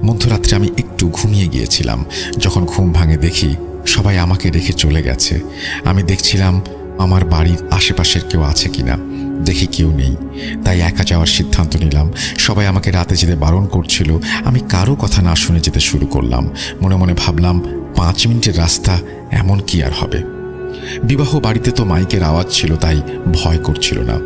Speaker 1: মধ্যরাত্রে আমি একটু ঘুমিয়ে গিয়েছিলাম। যখন ঘুম ভাঙে দেখি সবাই আমাকে রেখে চলে গেছে। আমি দেখছিলাম আমার বাড়ির আশেপাশের কেউ আছে কিনা। দেখি কেউ নেই, তাই একা যাওয়ার সিদ্ধান্ত নিলাম। সবাই আমাকে রাতে যেতে বারণ করছিল। আমি কারো কথা না শুনে যেতে শুরু করলাম। মনে মনে ভাবলাম 5 মিনিটের রাস্তা, এমন কি আর হবে। বিবাহ বাড়িতে তো মাইকের আওয়াজ ছিল, তাই ভয় করছিল না।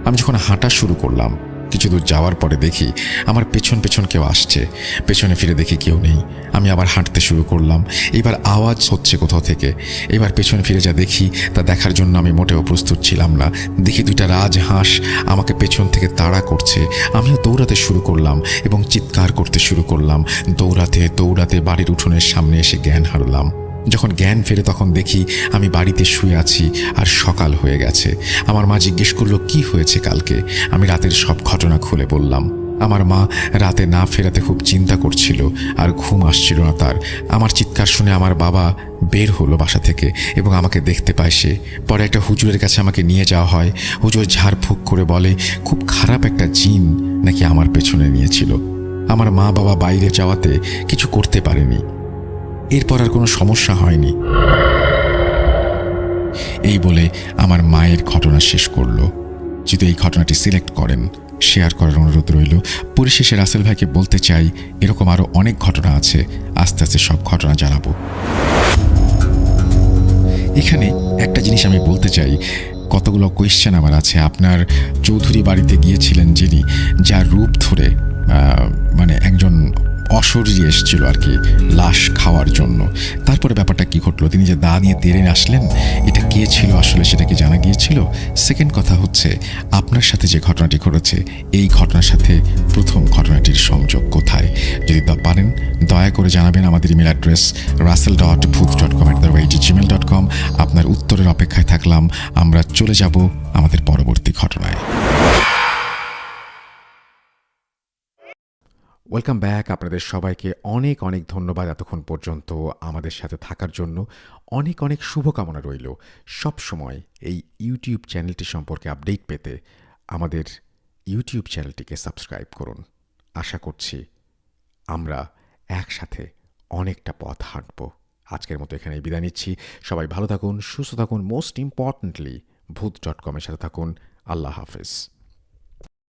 Speaker 1: আমি যখন হাঁটা শুরু করলাম, কিছু দূর যাওয়ার পরে দেখি আমার পেছন পেছন কেউ আসছে। পেছনে ফিরে দেখি কেউ নেই। আমি আবার হাঁটতে শুরু করলাম। এবার আওয়াজ হচ্ছে কোথাও থেকে। এবার পেছনে ফিরে যা দেখি তা দেখার জন্য আমি মোটেও প্রস্তুত ছিলাম না। দেখি 2টা রাজহাঁস আমাকে পেছন থেকে তাড়া করছে। আমিও দৌড়াতে শুরু করলাম এবং চিৎকার করতে শুরু করলাম। দৌড়াতে দৌড়াতে বাড়ির উঠোনের সামনে এসে জ্ঞান হারালাম। যখন জ্ঞান ফেরে তখন দেখি আমি বাড়িতে শুয়ে আছি আর সকাল হয়ে গেছে। আমার মা জিজ্ঞেস করলো কি হয়েছে কালকে। আমি রাতের সব ঘটনা খুলে বললাম। আমার মা রাতে না ফেরাতে খুব চিন্তা করছিল আর ঘুম আসছিল না তার। আমার চিৎকার শুনে আমার বাবা বের হলো বাসা থেকে এবং আমাকে দেখতে পায় সে। পরে একটা হুজুরের কাছে আমাকে নিয়ে যাওয়া হয়। হুজুর ঝাড়ফুঁক করে বলে খুব খারাপ একটা জিন নাকি আমার পেছনে নিয়েছিল। আমার মা বাবা বাইরে যাওয়াতে কিছু করতে পারেনি। এরপর আর কোনো সমস্যা হয়নি। এই বলে আমার মায়ের ঘটনা শেষ করলো। যদি এই ঘটনাটি সিলেক্ট করেন, শেয়ার করার অনুরোধ রইল। পরিশেষে রাসেল ভাইকে বলতে চাই, এরকম আরও অনেক ঘটনা আছে, আস্তে আস্তে সব ঘটনা জানাবো। এখানে একটা জিনিস আমি বলতে চাই, কতগুলো কোয়েশ্চেন আমার আছে। আপনার চৌধুরী বাড়িতে গিয়েছিলেন যিনি, যার রূপ ধরে মানে একজন অশরীরী এসেছিল আর কি লাশ খাওয়ার জন্য। তারপরে ব্যাপারটা কি ঘটলো, তিনি যে দা নিয়ে তেড়ে আসলেন, এটা কে ছিল আসলে সেটা কি জানা গিয়েছিল? সেকেন্ড কথা হচ্ছে, আপনার সাথে যে ঘটনাটি ঘটেছে এই ঘটনার সাথে প্রথম ঘটনাটির সংযোগ কোথায়? যদি তা পারেন দয়া করে জানাবেন। আমাদের ইমেল অ্যাড্রেস russell.booth.com@gmail.com। আপনার উত্তরের অপেক্ষায় থাকলাম। আমরা চলে যাব আমাদের পরবর্তী ঘটনায়। Welcome back. আপনাদের সবাইকে অনেক অনেক ধন্যবাদ এতক্ষণ পর্যন্ত আমাদের সাথে থাকার জন্য। অনেক অনেক শুভকামনা রইল। সব সময় এই ইউটিউব চ্যানেলটি সম্পর্কে আপডেট পেতে আমাদের ইউটিউব চ্যানেলটিকে সাবস্ক্রাইব করুন। আশা করছি আমরা একসাথে অনেকটা পথ হাঁটব। আজকের মতো এখানেই বিদায় নিচ্ছি। সবাই ভালো থাকুন, সুস্থ থাকুন, মোস্ট ইম্পর্ট্যান্টলি ভূত.com-এর সাথে থাকুন। আল্লাহ হাফেজ।